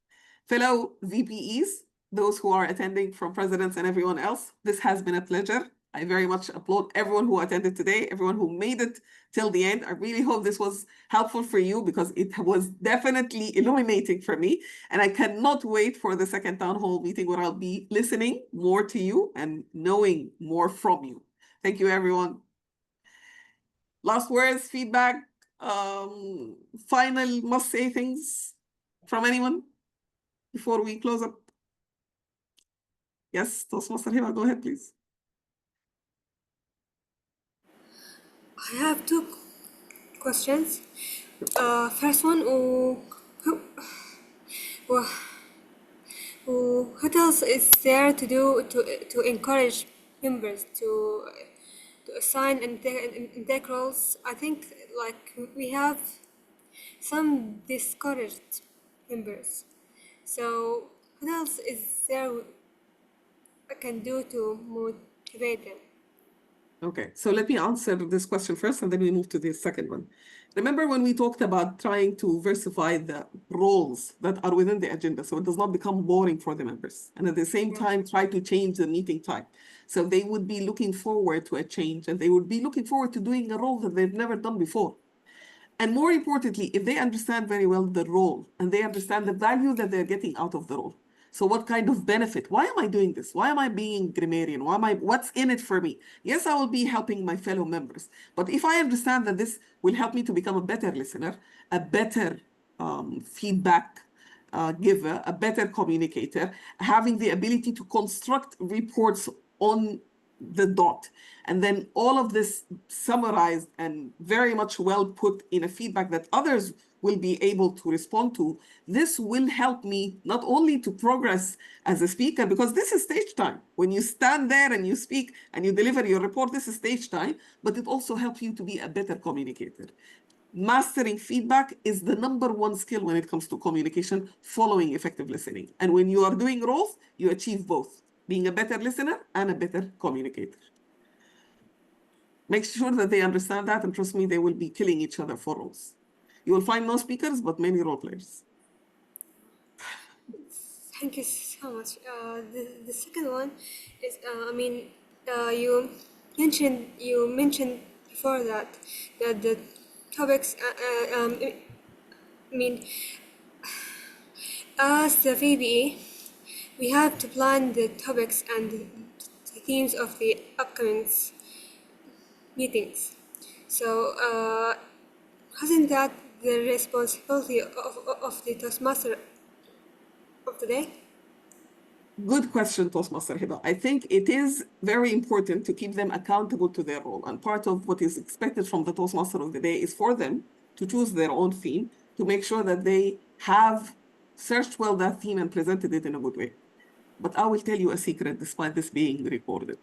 Fellow VPEs, those who are attending from presidents and everyone else, this has been a pleasure. I very much applaud everyone who attended today, everyone who made it till the end. I really hope this was helpful for you because it was definitely illuminating for me. And I cannot wait for the second town hall meeting where I'll be listening more to you and knowing more from you. Thank you, everyone. Last words, feedback, final must say things from anyone before we close up. Yes, Toastmaster Hiba, go ahead, please. I have 2 questions. First one, what else is there to do to encourage members to assign integrals. I think like we have some discouraged members. So what else is there I can do to motivate them? Okay, so let me answer this question first, and then we move to the second one. Remember when we talked about trying to versify the roles that are within the agenda so it does not become boring for the members, and at the same time try to change the meeting type. So they would be looking forward to a change, and they would be looking forward to doing a role that they've never done before. And more importantly, if they understand very well the role and they understand the value that they're getting out of the role. So what kind of benefit? Why am I doing this? Why am I being grammarian? What's in it for me? Yes, I will be helping my fellow members. But if I understand that this will help me to become a better listener, a better feedback giver, a better communicator, having the ability to construct reports on the dot, and then all of this summarized and very much well put in a feedback that others will be able to respond to. This will help me not only to progress as a speaker, because this is stage time. When you stand there and you speak and you deliver your report, this is stage time, but it also helps you to be a better communicator. Mastering feedback is the #1 skill when it comes to communication, following effective listening. And when you are doing roles, you achieve both, being a better listener and a better communicator. Make sure that they understand that, and trust me, they will be killing each other for roles. You will find no speakers, but many role players. Thank you so much. The second one is, you mentioned before that the topics. As the VBE, we have to plan the topics and the themes of the upcoming meetings. So, isn't that the responsibility of the Toastmaster of the day? Good question, Toastmaster Hiba. I think it is very important to keep them accountable to their role. And part of what is expected from the Toastmaster of the day is for them to choose their own theme, to make sure that they have searched well that theme and presented it in a good way. But I will tell you a secret, despite this being recorded.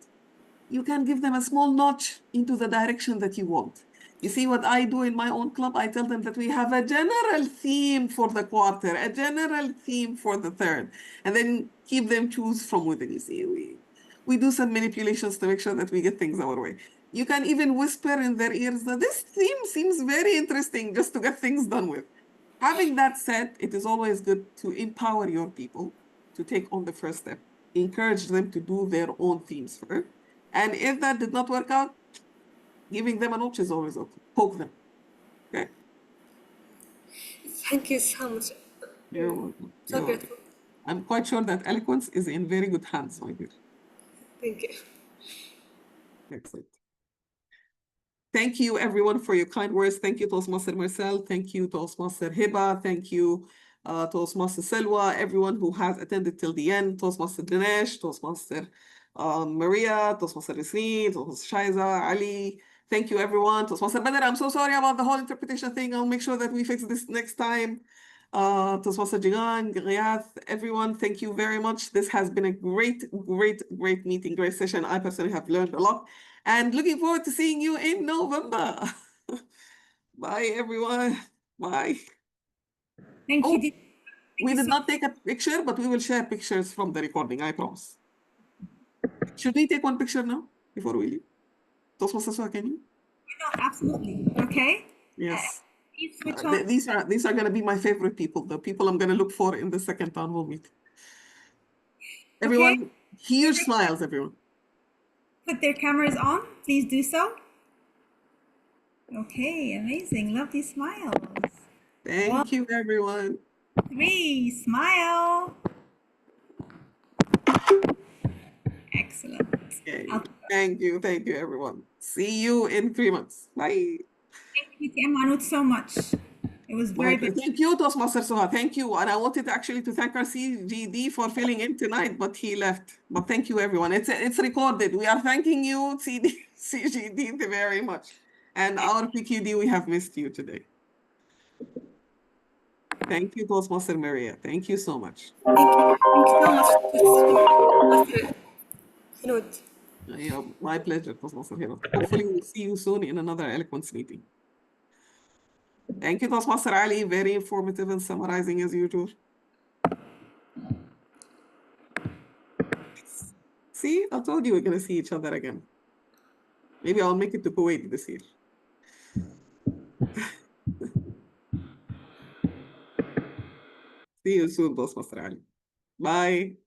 You can give them a small notch into the direction that you want. You see what I do in my own club? I tell them that we have a general theme for the quarter, a general theme for the third, and then keep them choose from within. You see, we do some manipulations to make sure that we get things our way. You can even whisper in their ears that this theme seems very interesting, just to get things done with. Having that said, it is always good to empower your people to take on the first step. Encourage them to do their own themes first. And if that did not work out, giving them a notch is always okay. Poke them. Okay. Thank you so much. You're welcome. So You're welcome. grateful. I'm quite sure that eloquence is in very good hands, my dear. Thank you. Excellent. Thank you, everyone, for your kind words. Thank you, Toastmaster Marcel. Thank you, Toastmaster Hiba. Thank you, Toastmaster Selwa, everyone who has attended till the end. Toastmaster Dinesh, Toastmaster Maria, Toastmaster Isreen, Toastmaster Shaiza, Ali. Thank you, everyone. Toastmaster Badr, I'm so sorry about the whole interpretation thing. I'll make sure that we fix this next time. Toastmaster Jigan, Ghiyath, everyone, thank you very much. This has been a great meeting, great session. I personally have learned a lot. And looking forward to seeing you in November. Bye, everyone. Bye. Thank you. We did not take a picture, but we will share pictures from the recording, I promise. Should we take one picture now before we leave? Toastmaster Suha, can you? Absolutely. Okay. Yes. Please switch on. These are going to be my favorite people, the people I'm going to look for in the second town hall meeting. Everyone, huge smiles, everyone. Put their cameras on. Please do so. Okay, amazing. Lovely smiles. Thank you, everyone. 3, smile. Excellent. Okay. Thank you, everyone. See you in 3 months. Bye. Thank you, TM Manut, so much. It was very good. Thank you, Toastmaster Suha. Thank you. And I wanted actually to thank our CGD for filling in tonight, but he left. But thank you, everyone. It's recorded. We are thanking you, CGD, very much. And our PQD, we have missed you today. Thank you, Toastmaster Maria. Thank you so much. Thank you so much, Toastmaster Hanout. Yeah, my pleasure, Toastmaster Hero. Hopefully we'll see you soon in another eloquence meeting. Thank you, Toastmaster Ali. Very informative and summarizing as usual. See, I told you we're gonna see each other again. Maybe I'll make it to Kuwait this year. See you soon, Toastmaster Ali. Bye.